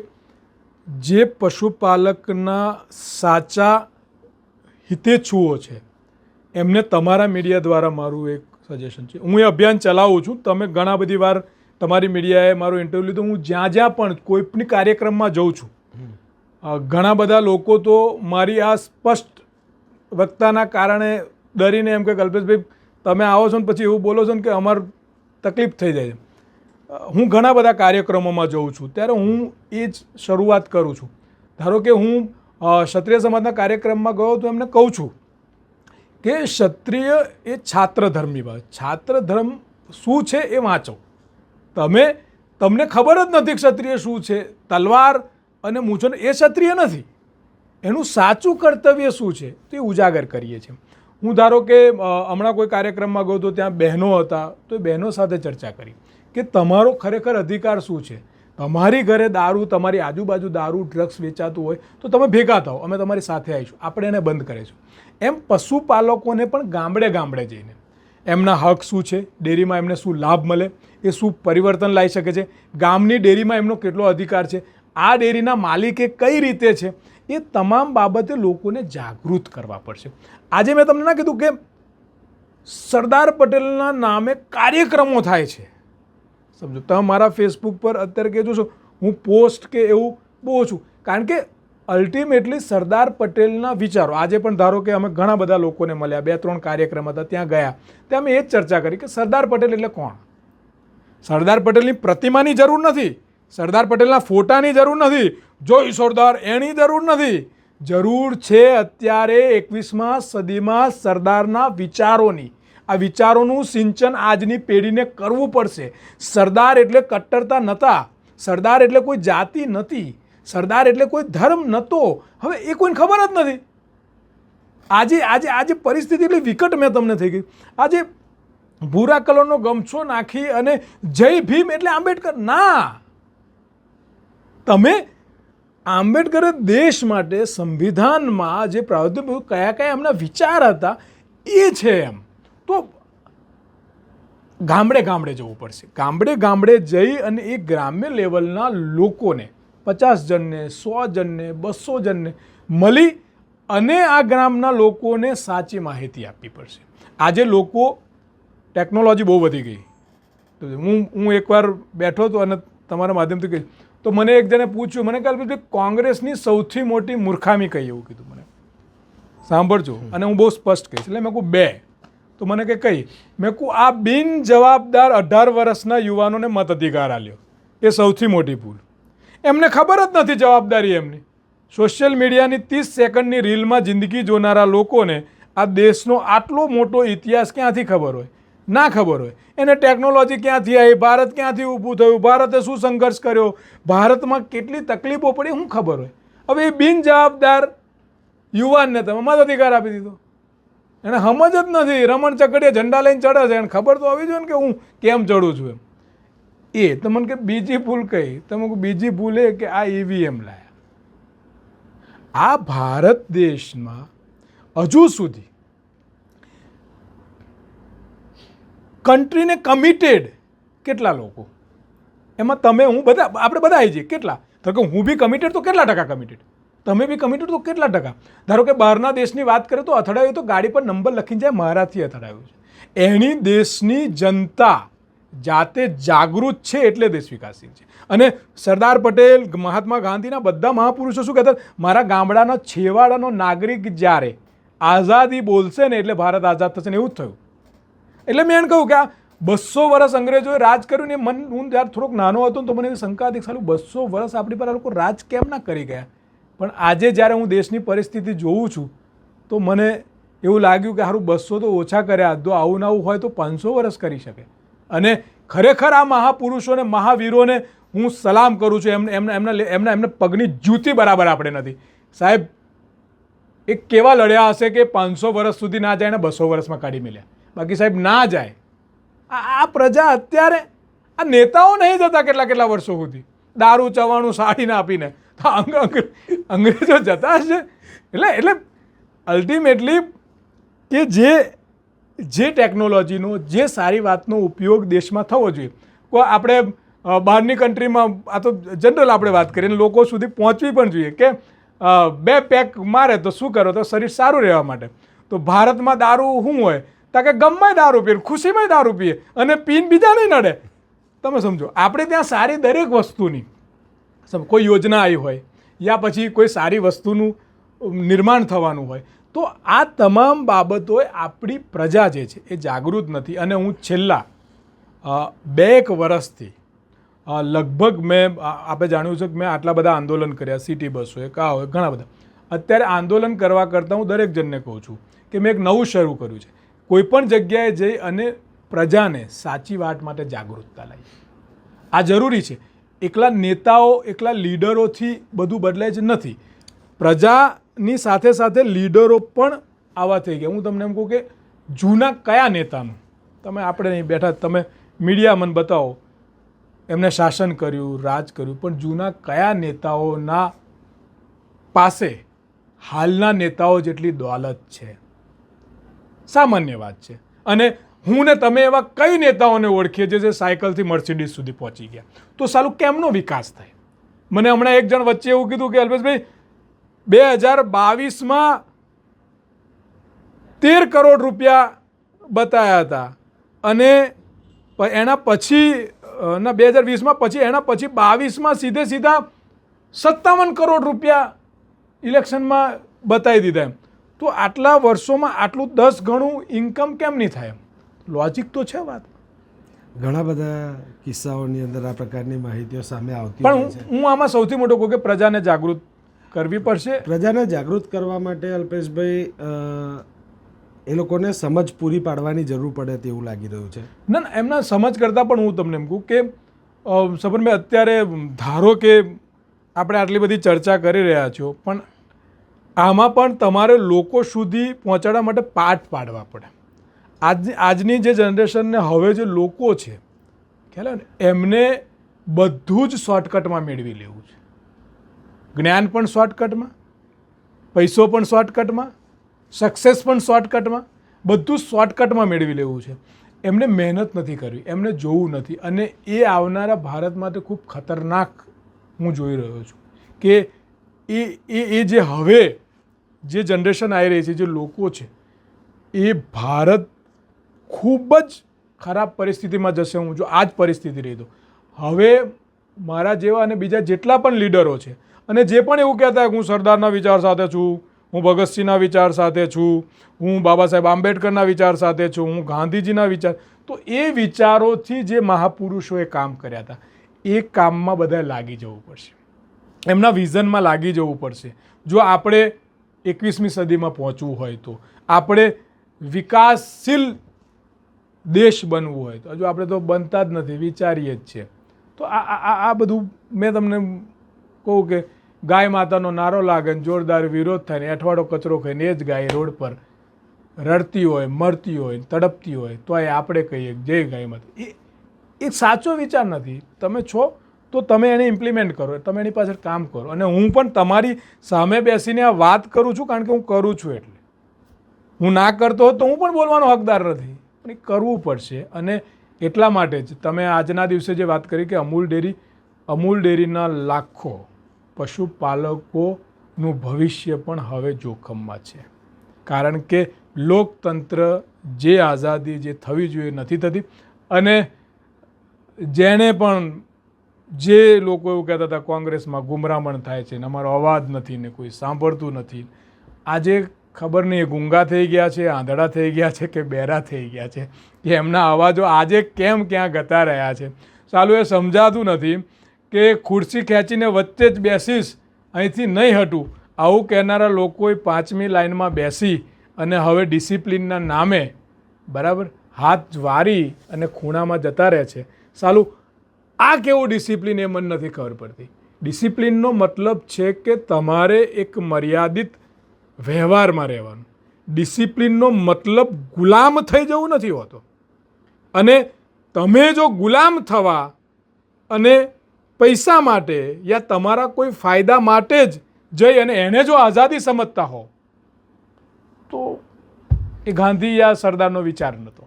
જે પશુપાલકના સાચા હિતેચ્છુઓ છે એમને તમારા મીડિયા દ્વારા મારું એક સજેશન છે. હું એ અભિયાન ચલાવું છું. તમે ઘણા બધી વાર તમારી મીડિયાએ મારો ઇન્ટરવ્યૂ લીધો. હું જ્યાં જ્યાં પણ કોઈ પણ કાર્યક્રમમાં જઉં છું, ઘણા બધા લોકો તો મારી આ સ્પષ્ટ વક્તાના કારણે ડરીને એમ કે કલ્પેશભાઈ તમે આવો છો ને પછી એવું બોલો છો ને કે અમારે તકલીફ થઈ જાય છે. હું ઘણા બધા કાર્યક્રમોમાં જઉં છું ત્યારે હું એ જ શરૂઆત કરું છું. ધારો કે હું ક્ષત્રિય સમાજના કાર્યક્રમમાં ગયો તો એમને કહું છું કે ક્ષત્રિય એ છાત્ર ધર્મની વાત. છાત્ર ધર્મ શું છે એ વાંચો. તમે તમને ખબર જ નથી ક્ષત્રિય શું છે, તલવાર અને મૂછો, એ ક્ષત્રિય નથી. એનું સાચું કર્તવ્ય શું છે તે ઉજાગર કરીએ છીએ. હું ધારો કે હમણાં કોઈ કાર્યક્રમમાં ગયો તો ત્યાં બહેનો હતા, તો એ બહેનો સાથે ચર્ચા કરી કે તમારો ખરેખર અધિકાર શું છે. તમારી ઘરે દારૂ, તમારી આજુબાજુ દારૂ ડ્રગ્સ વેચાતું હોય તો તમે ભેગા થાઓ, અમે તમારી સાથે આવીશું, આપણે એને બંધ કરીશું. એમ પશુપાલકોને પણ ગામડે ગામડે જઈને એમના હક શું છે, ડેરીમાં એમને શું લાભ મળે, એ શું પરિવર્તન લાવી શકે છે, ગામની ડેરીમાં એમનો કેટલો અધિકાર છે, આ ડેરીના માલિકે કઈ રીતે છે, એ તમામ બાબતે લોકોને જાગૃત કરવા પડશે. આજે મેં તમને ના કીધું કે સરદાર પટેલના નામે કાર્યક્રમો થાય છે. સમજો, તમે મારા ફેસબુક પર અત્યારે કહેજો છો હું પોસ્ટ કે એવું બહુ ઓછું, કારણ કે અલ્ટિમેટલી સરદાર પટેલના વિચારો, આજે પણ ધારો કે અમે ઘણા બધા લોકોને મળ્યા, 2-3 કાર્યક્રમ હતા, ત્યાં ગયા, ત્યાં અમે એ જ ચર્ચા કરી કે સરદાર પટેલ એટલે કોણ. સરદાર પટેલની પ્રતિમાની જરૂર નથી, સરદાર પટેલના ફોટાની જરૂર નથી, જોઈ સરદાર એની જરૂર નથી. જરૂર છે અત્યારે 21મી સદીમાં સરદારના વિચારોની. આ વિચારોનું સિંચન આજની પેઢીને કરવું પડશે. સરદાર એટલે કટ્ટરતા નહોતા, સરદાર એટલે કોઈ જાતિ નથી, સરદાર એટલે કોઈ ધર્મ નહોતો. હવે એ કોઈને ખબર જ નથી. આજે આજે આજે પરિસ્થિતિ એટલી વિકટ મેં તમને થઈ ગઈ. આજે ભૂરા કલરનો ગમછો નાખી અને જય ભીમ એટલે આંબેડકર, ના. તમે આંબેડકરે દેશ માટે સંવિધાનમાં જે પ્રાવધાન કયા કયા એમના વિચાર હતા એ છે. એમ તો ગામડે ગામડે જવું પડશે. ગામડે ગામડે જઈ અને એ ગ્રામ્ય લેવલના લોકોને 50 જણને, 100 જણને, 200 જણને મળી અને આ ગ્રામના લોકોને સાચી માહિતી આપવી પડશે. આજે લોકો, ટેકનોલોજી બહુ વધી ગઈ. તો હું એકવાર બેઠો હતો અને તમારા માધ્યમથી કહ્યું તો મને એક જણે પૂછ્યું, મને કહ્યું કે કોંગ્રેસની સૌથી મોટી મૂર્ખામી કઈ, એવું કીધું મને. સાંભળજો, અને હું બહુ સ્પષ્ટ કહીશ. એટલે મેં કહું 2, તો મને કે કઈ? મેં કહું આ બિન જવાબદાર 18 વર્ષના યુવાનોને મત અધિકાર આલ્યો, એ સૌથી મોટી ભૂલ. એમને ખબર જ નથી જવાબદારી એમની. સોશિયલ મીડિયાની 30 સેકન્ડની રીલમાં જિંદગી જોનારા લોકોને આ દેશનો આટલો મોટો ઇતિહાસ ક્યાંથી ખબર હોય? ના ખબર હોય. એને ટેકનોલોજી ક્યાંથી આવી, ભારત ક્યાંથી ઊભું થયું, ભારતે શું સંઘર્ષ કર્યો, ભારતમાં કેટલી તકલીફો પડી, શું ખબર હોય? હવે એ બિન જવાબદાર યુવાનને તમે મત અધિકાર આપી દીધો. એને સમજ જ નથી. રમણ ચકડીએ ઝંડા લઈને ચડે છે, એને ખબર તો આવી જોઈએ ને કે હું કેમ ચડું છું એમ. એ તમને કે બીજી ભૂલ કઈ? તમે બીજી ભૂલ એ કે આ ઈવીએમ લાયા. આ ભારત દેશમાં હજુ સુધી કન્ટ્રીને કમિટેડ કેટલા લોકો? એમાં તમે, હું, બધા, આપણે બધા આવી જઈએ. કેટલા? તો કે હું બી કમિટેડ તો કેટલા ટકા કમિટેડ? તમે બી કમિટેડ તો કેટલા ટકા? ધારો કે બહારના દેશની વાત કરીએ તો અથડાયું તો ગાડી પર નંબર લખીને જાય મારાથી અથડાયું છે. એની દેશની જનતા જાતે જાગૃત છે એટલે દેશ વિકાસશીલ છે. અને સરદાર પટેલ, મહાત્મા ગાંધીના બધા મહાપુરુષો શું કહેતા? મારા ગામડાનો છેવાડાનો નાગરિક જ્યારે આઝાદી બોલશે ને એટલે ભારત આઝાદ થશે ને. એવું જ થયું. એટલે મેં એને કહ્યું કે આ 200 વર્ષ અંગ્રેજોએ રાજ કર્યું ને. હું જ્યારે થોડોક નાનો હતો તો મને એવી શંકા હતી, સાલું 200 વર્ષ આપણી પર આ લોકો રાજ કેમ ના કરી ગયા? પણ આજે જ્યારે હું દેશની પરિસ્થિતિ જોઉં છું તો મને એવું લાગ્યું કે સારું 200 તો ઓછા કર્યા, જો આવું ના આવું હોય તો 500 વર્ષ કરી શકે. અને ખરેખર આ મહાપુરુષોને, મહાવીરોને હું સલામ કરું છું. એમના પગની જૂતી બરાબર આપણે નથી. સાહેબ, એ કેવા લડ્યા હશે કે 500 વર્ષ સુધી ના જાય ને 200 વર્ષમાં કાઢી મેલ્યા. બાકી સાહેબ ના જાય. આ પ્રજા અત્યારે, આ નેતાઓ નહીં જતા કેટલા વર્ષો સુધી દારૂ, ચવાણું, સાડીને આપીને, તો અંગ્રેજો જતા હશે. એટલે અલ્ટિમેટલી કે જે ટેકનોલોજીનો, જે સારી વાતનો ઉપયોગ દેશમાં થવો જોઈએ. આપણે બહારની કન્ટ્રીમાં, આ તો જનરલ આપણે વાત કરીએ, લોકો સુધી પહોંચવી પણ જોઈએ કે 2 પેક મારે તો શું કરો? તો શરીર સારું રહેવા માટે. તો ભારતમાં દારૂ શું હોય? તો કે ગમે દારૂ પીએ, ખુશીમાં દારૂ પીએ અને પીને બીજા નહીં નડે. તમે સમજો, આપણે ત્યાં સારી દરેક વસ્તુની કોઈ યોજના આવી હોય યા પછી કોઈ સારી વસ્તુનું નિર્માણ થવાનું હોય તો આ તમામ બાબતોએ આપણી પ્રજા જે છે એ જાગૃત નથી. અને હું છેલ્લા 2 વર્ષથી લગભગ આપણે જાણ્યું છે કે મેં આટલા બધા આંદોલન કર્યા, સિટી બસોએ, કા હોય, ઘણા બધા. અત્યારે આંદોલન કરવા કરતાં હું દરેક જણને કહું છું કે મેં એક નવું શરૂ કર્યું છે. કોઈ પણ જગ્યાએ જઈ અને પ્રજાને સાચી વાત માટે જાગૃતતા લાવી. આ જરૂરી છે. એકલા નેતાઓ, એકલા લીડરોથી બધું બદલાય જ નથી. પ્રજાની સાથે સાથે લીડરો પણ આવા થઈ ગયા. હું તમને એમ કહું કે જૂના કયા નેતાનું, તમે આપણે નહીં બેઠા, તમે મીડિયા મને બતાવો એમને શાસન કર્યું, રાજ કર્યું, પણ જૂના કયા નેતાઓના પાસે હાલના નેતાઓ જેટલી દોલત છે? સામાન્ય વાત છે. અને હું ને તમે એવા કઈ નેતાઓને ઓળખીએ જે સાયકલથી મર્સિડીઝ સુધી પહોંચી ગયા? તો સાલું કેમનો વિકાસ થાય? મને હમણાં એક જણ વચ્ચે એવું કીધું કે અલ્પેશભાઈ 2022માં 13 કરોડ રૂપિયા બતાવ્યા હતા અને એના પછી 2020માં પછી એના પછી 22માં સીધા 57 કરોડ રૂપિયા ઇલેક્શનમાં બતાવી દીધા. એમ તો આટલા વર્ષોમાં આટલું 10 ગણું ઇન્કમ કેમ નહીં થાય? લોજિક તો છે વાત. ઘણા બધા કિસ્સાઓની અંદર આ પ્રકારની માહિતીઓ સામે આવતી પણ હું આમાં સૌથી મોટો કહું કે પ્રજાને જાગૃત કરવી પડશે. પ્રજાને જાગૃત કરવા માટે અલ્પેશભાઈ એ લોકોને સમજ પૂરી પાડવાની જરૂર પડે તેવું લાગી રહ્યું છે. ના, એમના સમજ કરતાં પણ હું તમને એમ કહું કે સબરભાઈ, અત્યારે ધારો કે આપણે આટલી બધી ચર્ચા કરી રહ્યા છો, પણ આમાં પણ તમારે લોકો સુધી પહોંચાડવા માટે પાઠ પાડવા પડે. આજની જે જનરેશનને હવે જે લોકો છે, ખ્યાલ ને, એમને બધું જ શોર્ટકટમાં મેળવી લેવું છે. જ્ઞાન પણ શોર્ટકટમાં, પૈસો પણ શોર્ટકટમાં, સક્સેસ પણ શોર્ટકટમાં, બધું શોર્ટકટમાં મેળવી લેવું છે. એમને મહેનત નથી કરવી, એમને જોવું નથી. અને એ આવનારા ભારત માટે ખૂબ ખતરનાક હું જોઈ રહ્યો છું કે એ જે હવે જે જનરેશન આવી રહી છે, જે લોકો છે, એ ભારત ખૂબ જ ખરાબ પરિસ્થિતિમાં જશે. હું જો આ જ પરિસ્થિતિ રહી તો હવે મારા જેવા અને બીજા જેટલા પણ લીડરો છે અને જે પણ એવું કહેતા કે હું સરદારના વિચાર સાથે છું, હું ભગતસિંહના વિચાર સાથે છું, હું બાબા સાહેબ આંબેડકરના વિચાર સાથે છું, હું ગાંધીજીના વિચાર, તો એ વિચારોથી જે મહાપુરુષોએ કામ કર્યા હતા એ કામમાં બધાએ લાગી જવું પડશે. એમના વિઝનમાં લાગી જવું પડશે. જો આપણે 21મી સદીમાં પહોંચવું હોય તો, આપણે વિકાસશીલ દેશ બનવું હોય તો, હજુ આપણે તો બનતા જ નથી, વિચારીએ જ છે. તો આ બધું મેં તમને કહું કે ગાય માતાનો નારો લાગે ને જોરદાર વિરોધ થાય ને અઠવાડો કચરો ખાઈને એ જ ગાય રોડ પર રડતી હોય, મરતી હોય, તડપતી હોય, તો આપણે કહીએ જય ગાય માતા. એ સાચો વિચાર નથી. તમે છો તો તમે એને ઇમ્પ્લિમેન્ટ કરો, તમે એની પાછળ કામ કરો. અને હું પણ તમારી સામે બેસીને આ વાત કરું છું કારણ કે હું કરું છું. એટલે હું ના કરતો હોત તો હું પણ બોલવાનો હકદાર નથી, પણ એ કરવું પડશે. અને એટલા માટે જ તમે આજના દિવસે જે વાત કરી કે અમૂલ ડેરીના લાખો પશુપાલકોનું ભવિષ્ય પણ હવે જોખમમાં છે. કારણ કે લોકતંત્ર જે આઝાદી જે થવી જોઈએ નથી થતી. અને જેણે પણ જે લોકો એવું કહેતા હતા કોંગ્રેસમાં ગુમરામણ થાય છે ને અમારો અવાજ નથી ને કોઈ સાંભળતું નથી, આજે ખબર નહીં એ ગુંગા થઈ ગયા છે, આંધળા થઈ ગયા છે કે બહેરા થઈ ગયા છે કે એમના અવાજો આજે કેમ ક્યાં ગતા રહ્યા છે. ચાલુ એ સમજાતું નથી કે ખુરશી ખેંચીને વચ્ચે જ બેસીશ, અહીંથી નહીં હટું, આવું કહેનારા લોકોએ 5મી લાઈનમાં બેસી અને હવે ડિસિપ્લિનના નામે બરાબર હાથ વારી અને ખૂણામાં જતા રહે છે. સાલું આ કેવું ડિસિપ્લિન એ મને નથી ખબર પડતી. ડિસિપ્લિનનો મતલબ છે કે તમારે એક મર્યાદિત વ્યવહારમાં રહેવાનું. ડિસિપ્લિનનો મતલબ ગુલામ થઈ જવું નથી હોતો. અને તમે જો ગુલામ થવા અને પૈસા માટે યા તમારા કોઈ ફાયદા માટે જ જઈ અને એને જો આઝાદી સમજતા હો તો એ ગાંધી યા સરદારનો વિચાર નહોતો.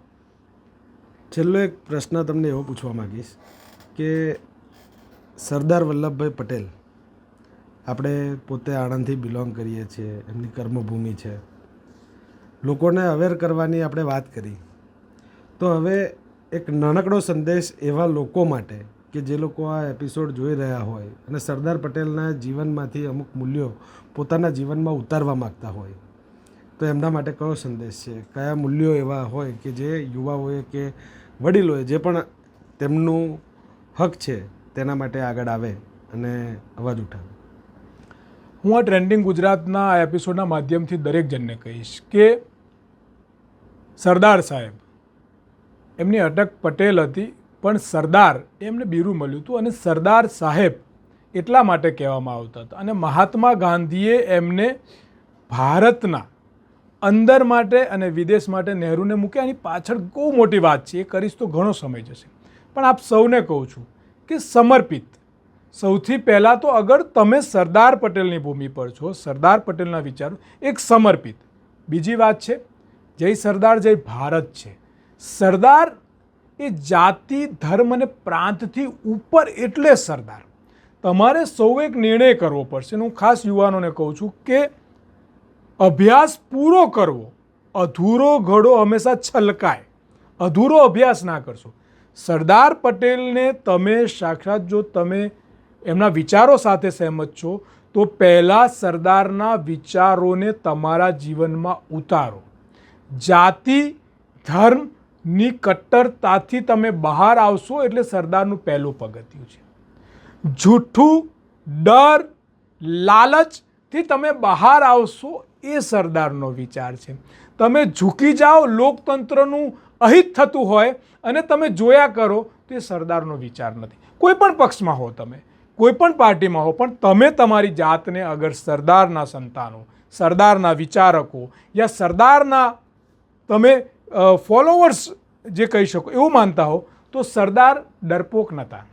છેલ્લો એક પ્રશ્ન તમને એવો પૂછવા માગીશ કે સરદાર વલ્લભભાઈ પટેલ, આપણે પોતે આણંદથી બિલોંગ કરીએ છીએ, એમની કર્મભૂમિ છે, લોકોને અવેર કરવાની આપણે વાત કરી, તો હવે એક નાનકડો સંદેશ એવા લોકો માટે કે જે લોકો આ એપિસોડ જોઈ રહ્યા હોય અને સરદાર પટેલના જીવનમાંથી અમુક મૂલ્યો પોતાના જીવનમાં ઉતારવા માગતા હોય, તો એમના માટે કયો સંદેશ છે? કયા મૂલ્યો એવા હોય કે જે યુવાઓએ કે વડીલોએ જે પણ તેમનું હક છે તેના માટે આગળ આવે અને અવાજ ઉઠાવે? હું આ ટ્રેન્ડિંગ ગુજરાતના આ એપિસોડના માધ્યમથી દરેક જણને કહીશ કે સરદાર સાહેબ, એમની અટક પટેલ હતી પણ સરદાર એમને બિરુદ મળ્યું હતું અને સરદાર સાહેબ એટલા માટે કહેવામાં આવતા હતા. અને મહાત્મા ગાંધીએ એમને ભારતના અંદર માટે અને વિદેશ માટે નહેરુને મૂક્યા. એની પાછળ બહુ મોટી વાત છે, એ કરીશ તો ઘણો સમય જશે. પણ આપ સૌને કહું છું કે સમર્પિત, સૌથી પહેલાં તો અગર તમે સરદાર પટેલની ભૂમિ પર છો, સરદાર પટેલના વિચારો, એક સમર્પિત. બીજી વાત છે જય સરદાર જય ભારત છે. સરદાર એ જાતિ ધર્મ અને પ્રાંતથી ઉપર એટલે સરદાર. તમારે સૌ એક નિર્ણય કરવો પડશે. હું ખાસ યુવાનોને કહું છું કે અભ્યાસ પૂરો કરવો, અધૂરો ઘડો હંમેશા છલકાય. અધૂરો અભ્યાસ ના કરશો. સરદાર પટેલને તમે સાક્ષાત જો તમે એમના વિચારો સાથે સહેમત છો તો પહેલાં સરદારના વિચારોને તમારા જીવનમાં ઉતારો. જાતિ ધર્મની કટ્ટરતાથી તમે બહાર આવશો એટલે સરદારનું પહેલું પગથિયું છે. જૂઠું ડર લાલચથી તમે બહાર આવશો એ સરદારનો વિચાર છે. તમે ઝૂકી જાઓ, લોકતંત્રનું અહિત થતું હોય અને તમે જોયા કરો તો એ સરદારનો વિચાર નથી. કોઈ પણ પક્ષમાં હો, તમે કોઈ પણ પાર્ટીમાં હો, પણ તમે તમારી જાતને અગર સરદારના સંતાનો, સરદારના વિચારકો યા સરદારના તમે ફોલોવર્સ જે કહી શકો એવું માનતા હો તો સરદાર ડરપોક નહોતા.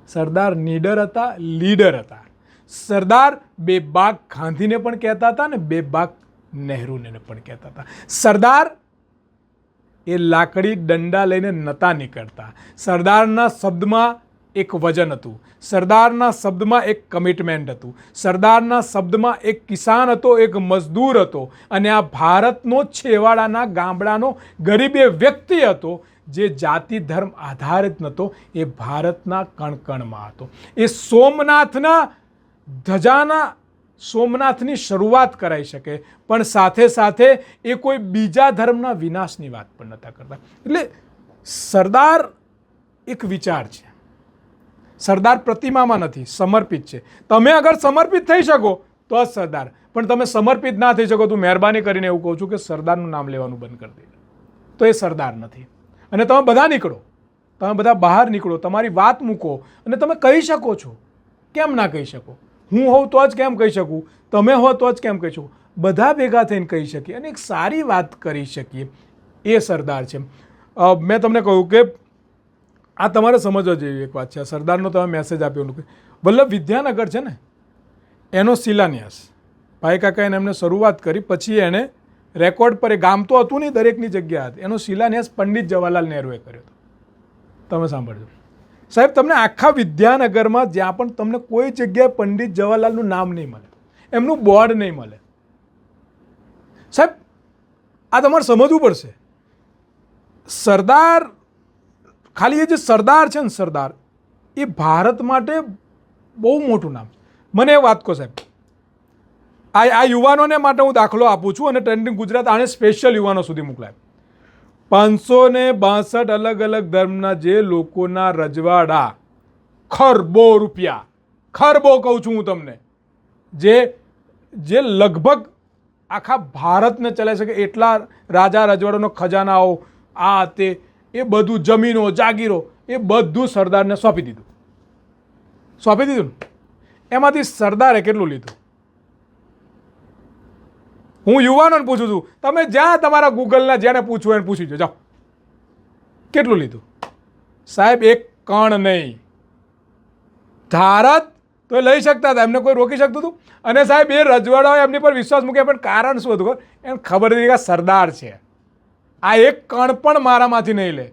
સરદાર નીડર હતા, લીડર હતા. સરદાર બેબાક ગાંધીને પણ કહેતા હતા અને બેબાક નહેરુને પણ કહેતા હતા. સરદાર એ લાકડી દંડા લઈને નહોતા નીકળતા. સરદારના શબ્દમાં એક વજન હતું, સરદારના શબ્દમાં એક કમિટમેન્ટ હતું, સરદારના શબ્દમાં એક કિસાન હતો, એક મજદૂર હતો અને આ ભારતનો છેવાડાના ગામડાનો ગરીબે વ્યક્તિ હતો જે જાતિ ધર્મ આધારિત નહોતો, એ ભારતના કણકણમાં હતો. એ સોમનાથના ધજાના સોમનાથની શરૂઆત કરાઈ શકે પણ સાથે સાથે એ કોઈ બીજા ધર્મના વિનાશની વાત પણ નહોતા કરતા. એટલે સરદાર એક વિચાર છે. સરદાર પ્રતિમામાં નથી, સમર્પિત છે. તમે અગર સમર્પિત થઈ શકો તો જ સરદાર, પણ તમે સમર્પિત ના થઈ શકો તો મહેરબાની કરીને એવું કહું છું કે સરદારનું નામ લેવાનું બંધ કરી દેજો, તો એ સરદાર નથી. અને તમે બધા નીકળો, તમે બધા બહાર નીકળો, તમારી વાત મૂકો અને તમે કહી શકો છો. કેમ ના કહી શકો? હું હોઉં તો જ કેમ કહી શકું, તમે હો તો જ કેમ કહી શકું? બધા ભેગા થઈને કહી શકીએ અને એક સારી વાત કરી શકીએ. એ સરદાર છે. મેં તમને કહ્યું કે આ તમારે સમજવા જેવી એક વાત છે. સરદારનો તમે મેસેજ આપ્યો કે વલ્લભ વિદ્યાનગર છે ને એનો શિલાન્યાસ ભાઈ કાકાએ એમને શરૂઆત કરી, પછી એણે રેકોર્ડ પર, એ ગામ તો હતું નહીં, દરેકની જગ્યા હતી, એનો શિલાન્યાસ પંડિત જવાહરલાલ નહેરુએ કર્યો હતો. તમે સાંભળજો સાહેબ, તમને આખા વિદ્યાનગરમાં જ્યાં પણ તમને કોઈ જગ્યાએ પંડિત જવાહરલાલનું નામ નહીં મળે, એમનું બોર્ડ નહીં મળે. સાહેબ આ તમારે સમજવું પડશે. સરદાર, ખાલી એ જે સરદાર છે ને, સરદાર એ ભારત માટે બહુ મોટું નામ. મને એ વાત કહો સાહેબ, આ યુવાનોને માટે હું દાખલો આપું છું અને ટ્રેન્ડિંગ ગુજરાત આને સ્પેશિયલ યુવાનો સુધી મોકલાય. 562 અલગ અલગ ધર્મના જે લોકોના રજવાડા, ખરબો રૂપિયા, ખરબો કહું છું હું તમને, જે લગભગ આખા ભારતને ચલાવી શકે એટલા રાજા રજવાડાનો ખજાનાઓ, આ તે, એ બધું જમીનો જાગીરો એ બધું સરદારને સોંપી દીધું. સોંપી દીધું ને એમાંથી સરદારે કેટલું લીધું? હું યુવાનોને પૂછું છું, તમે જ્યાં તમારા ગૂગલના જેને પૂછવું એને પૂછી જાઓ, કેટલું લીધું? સાહેબ એક કણ નહીં. ધારત તો એ લઈ શકતા હતા, એમને કોઈ રોકી શકતું હતું? અને સાહેબ એ રજવાડાઓ એમની પર વિશ્વાસ મૂકે, પણ કારણ શું હતું? એમ ખબર હતી કે સરદાર છે, આ એક કણ પણ મારામાંથી નહીં લે,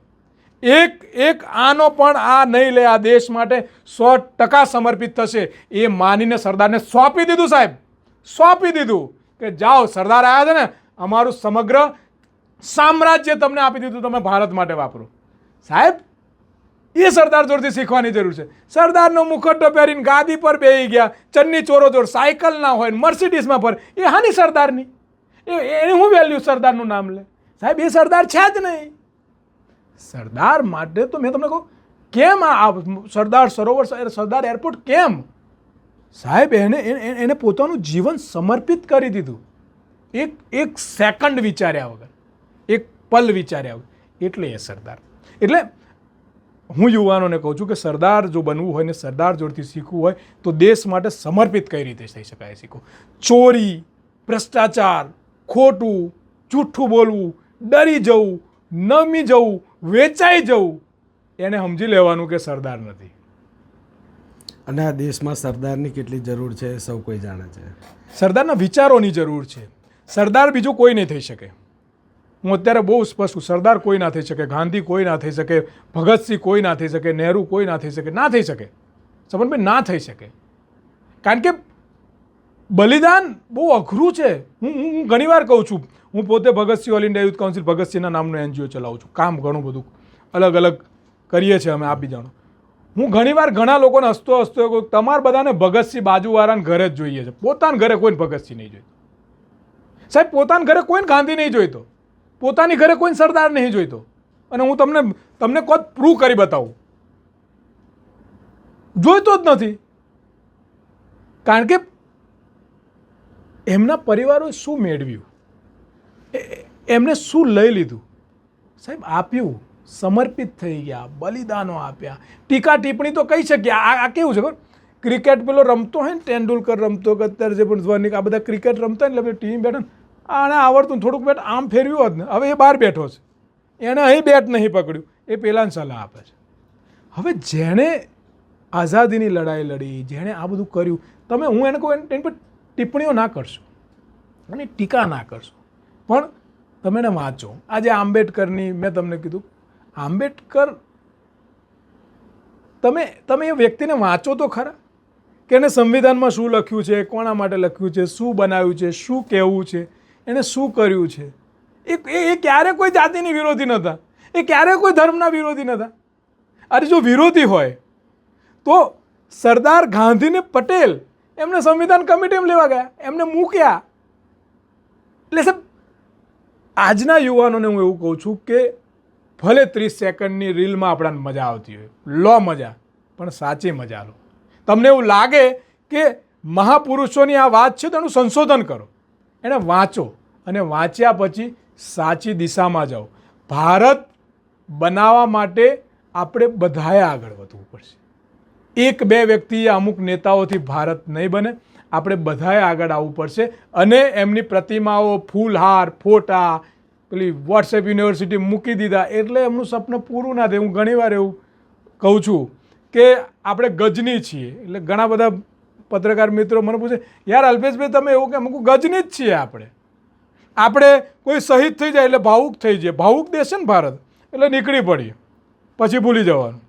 એક આનો પણ આ નહીં લે, આ દેશ માટે 100% સમર્પિત થશે, એ માનીને સરદારને સોંપી દીધું. સાહેબ સોંપી દીધું કે જાઓ, સરદાર આવ્યા છે ને, અમારું સમગ્ર સામ્રાજ્ય તમને આપી દીધું, તમે ભારત માટે વાપરો. સાહેબ એ સરદાર જોડથી શીખવાની જરૂર છે. સરદારનો મુખટો પહેરીને ગાદી પર બેસી ગયા, ચન્ની ચોરો જોડ, સાયકલ ના હોય, મર્સિડીઝમાં ફરે, એ હાની સરદારની? એને હું વેલ્યુ સરદારનું નામ લે? સાહેબ એ સરદાર છે જ નહીં. સરદાર માટે તો મેં તમને કહું, કેમ આ સરદાર સરોવર, સરદાર એરપોર્ટ કેમ? સાહેબ એને પોતાનું જીવન સમર્પિત કરી દીધું, એક સેકન્ડ વિચાર્યા વગર, એક પલ વિચાર્યા વગર. એટલે એ સરદાર. એટલે હું યુવાનોને કહું છું કે સરદાર જો બનવું હોય ને સરદાર જોડથી શીખવું હોય તો દેશ માટે સમર્પિત કઈ રીતે થઈ શકાય શીખો. ચોરી, ભ્રષ્ટાચાર, ખોટું, જૂઠું બોલવું, ડરી જવું, નમી જવું, વેચાઈ જવું, એને સમજી લેવાનું કે સરદાર નથી. અને આ દેશમાં સરદારની કેટલી જરૂર છે એ સૌ કોઈ જાણે છે. સરદારના વિચારોની જરૂર છે. સરદાર બીજું કોઈ નહીં થઈ શકે. હું અત્યારે બહુ સ્પષ્ટ છું. સરદાર કોઈ ના થઈ શકે, ગાંધી કોઈ ના થઈ શકે, ભગતસિંહ કોઈ ના થઈ શકે, નહેરુ કોઈ ના થઈ શકે, ના થઈ શકે. સમનભાઈ, ના થઈ શકે. કારણ કે બલિદાન બહુ અઘરું છે. હું ઘણીવાર કહું છું, હું પોતે Bhagat Singh all India youth council ભગતસિંહના નામનું એનજીઓ ચલાવું છું. કામ ઘણું બધું અલગ અલગ કરીએ છીએ અમે, આપ બી જાણો. હું ઘણીવાર ઘણા લોકોને હસતો કહું, તમારે બધાને ભગતસિંહ બાજુવાળાને ઘરે જ જોઈએ છે, પોતાના ઘરે કોઈને ભગતસિંહ નહીં જોઈતો. સાહેબ, પોતાના ઘરે કોઈને ગાંધી નહીં જોઈતો, પોતાની ઘરે કોઈ સરદાર નહીં જોઈતો. અને હું તમને કોઈ પ્રૂવ કરી બતાવું, જોઈતો જ નથી. કારણ કે એમના પરિવારોએ શું મેળવ્યું, એમને શું લઈ લીધું. સાહેબ, આપ્યું, સમર્પિત થઈ ગયા, બલિદાનો આપ્યા. ટીકા ટિપ્પણી તો કહી શકીએ. આ કેવું છે ખબર, ક્રિકેટ પેલો રમતો હોય ને, તેંડુલકર રમતો કે અત્યારે જે પણ ધ્વનિક, આ બધા ક્રિકેટ રમતા ને એટલે ટીમ બેઠા ને, આને આવડતું થોડુંક બેટ આમ ફેરવ્યું હોત ને, હવે એ બહાર બેઠો છે, એણે અહીં બેટ નહીં પકડ્યું, એ પેલાને સલાહ આપે છે. હવે જેણે આઝાદીની લડાઈ લડી, જેણે આ બધું કર્યું, હું એને કહું એની પર ટિપ્પણીઓ ના કરશો અને ટીકા ના કરશો, પણ તમે એને વાંચો. આજે આંબેડકરની મેં તમને કીધું, આંબેડકર, તમે એ વ્યક્તિને વાંચો તો ખરા કે એને સંવિધાનમાં શું લખ્યું છે, કોના માટે લખ્યું છે, શું બનાવ્યું છે, શું કહેવું છે, એણે શું કર્યું છે. એ ક્યારે કોઈ જાતિની વિરોધી નહોતા, એ ક્યારે કોઈ ધર્મના વિરોધી નહોતા. અરે જો વિરોધી હોય તો સરદાર ગાંધીને પટેલ એમને સંવિધાન કમિટીમાં લેવા ગયા, એમને મૂક્યા. એટલે સાહેબ, આજના યુવાનોને હું એવું કહું છું કે ભલે 30 સેકન્ડની રીલમાં આપણને મજા આવતી હોય, લો મજા, પણ સાચી મજા લો. તમને એવું લાગે કે મહાપુરુષોની આ વાત છે તો એનું સંશોધન કરો, એને વાંચો, અને વાંચ્યા પછી સાચી દિશામાં જાઓ. ભારત બનાવવા માટે આપણે બધાએ આગળ વધવું પડશે. એક બે વ્યક્તિ, અમુક નેતાઓથી ભારત નહીં બને. આપણે બધાએ આગળ આવવું પડશે. અને એમની પ્રતિમાઓ, ફૂલહાર, ફોટા, પેલી વોટ્સએપ યુનિવર્સિટી મૂકી દીધા એટલે એમનું સપનું પૂરું ના થાય. હું ઘણીવાર એવું કહું છું કે આપણે ગજની છીએ. એટલે ઘણા બધા પત્રકાર મિત્રો મને પૂછે, યાર અલ્પેશભાઈ તમે એવું કે મૂકું, ગજની જ છીએ આપણે કોઈ શહીદ થઈ જાય એટલે ભાવુક થઈ જાય. ભાવુક દેશ છે ને ભારત, એટલે નીકળી પડીએ, પછી ભૂલી જવાનું.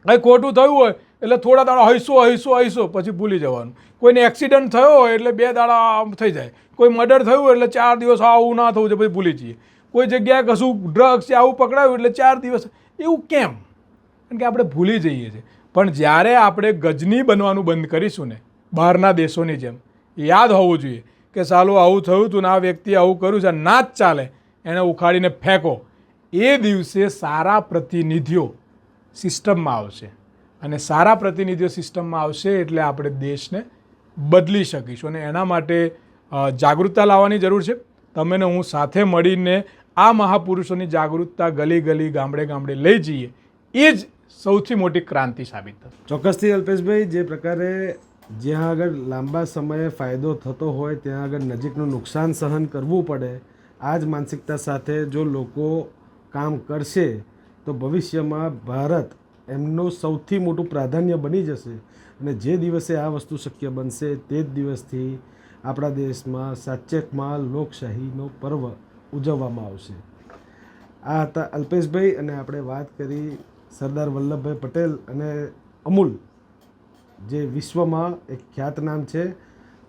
કંઈ ખોટું થયું હોય એટલે થોડા દાડા હૈસો પછી ભૂલી જવાનું. કોઈને એક્સિડન્ટ થયો હોય એટલે 2 દાડા થઈ જાય. કોઈ મર્ડર થયું હોય એટલે 4 દિવસ આવું ના થવું છે, પછી ભૂલી જઈએ. કોઈ જગ્યાએ કશું ડ્રગ્સ આવું પકડાયું એટલે 4 દિવસ. એવું કેમ? કારણ કે આપણે ભૂલી જઈએ છીએ. પણ જ્યારે આપણે ગજની બનવાનું બંધ કરીશું ને, બહારના દેશોની જેમ, યાદ હોવું જોઈએ કે સાલું આવું થયું હતું ને આ વ્યક્તિ આવું કર્યું છે, ના જ ચાલે, એને ઉખાડીને ફેંકો. એ દિવસે સારા પ્રતિનિધિઓ સિસ્ટમમાં આવશે, અને સારા પ્રતિનિધિઓ સિસ્ટમમાં આવશે એટલે આપણે દેશને બદલી શકીશું. અને એના માટે જાગૃતતા લાવવાની જરૂર છે. તમે ને હું સાથે મળીને આ મહાપુરુષોની જાગૃતતા ગલી ગલી, ગામડે ગામડે લઈ જઈએ, એ જ સૌથી મોટી ક્રાંતિ સાબિત થશે. ચોક્કસથી અલ્પેશભાઈ, જે પ્રકારે જ્યાં આગળ લાંબા સમયે ફાયદો થતો હોય ત્યાં આગળ નજીકનું નુકસાન સહન કરવું પડે, આ જ માનસિકતા સાથે જો લોકો કામ કરશે તો ભવિષ્યમાં ભારત એમનું સૌથી મોટું પ્રાધાન્ય બની જશે. અને જે દિવસે આ વસ્તુ શક્ય બનશે તે જ દિવસથી આપણા દેશમાં સાચેકમાં લોકશાહીનો પર્વ ઉજવવામાં આવશે. આ હતા અલ્પેશભાઈ, અને આપણે વાત કરી સરદાર વલ્લભભાઈ પટેલ અને અમૂલ, જે વિશ્વમાં એક ખ્યાતનામ છે.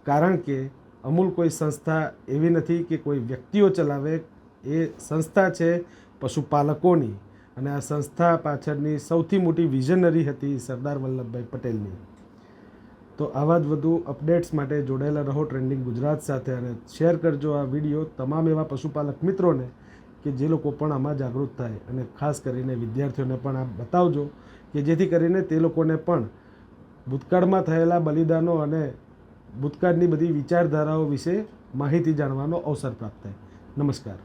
કારણ કે અમૂલ કોઈ સંસ્થા એવી નથી કે કોઈ વ્યક્તિઓ ચલાવે, એ સંસ્થા છે પશુપાલકોની. અને આ સંસ્થા પાછળની સૌથી મોટી વિઝનરી હતી સરદાર વલ્લભભાઈ પટેલની. તો આવા જ વધુ અપડેટ્સ માટે જોડાયેલા રહો ટ્રેન્ડિંગ ગુજરાત સાથે, અને શેર કરજો આ વિડીયો તમામ એવા પશુપાલક મિત્રોને કે જે લોકો પણ આમાં જાગૃત થાય, અને ખાસ કરીને વિદ્યાર્થીઓને પણ આ બતાવજો કે જેથી કરીને તે લોકોને પણ ભૂતકાળમાં થયેલા બલિદાનો અને ભૂતકાળની બધી વિચારધારાઓ વિશે માહિતી જાણવાનો અવસર પ્રાપ્ત થાય. નમસ્કાર.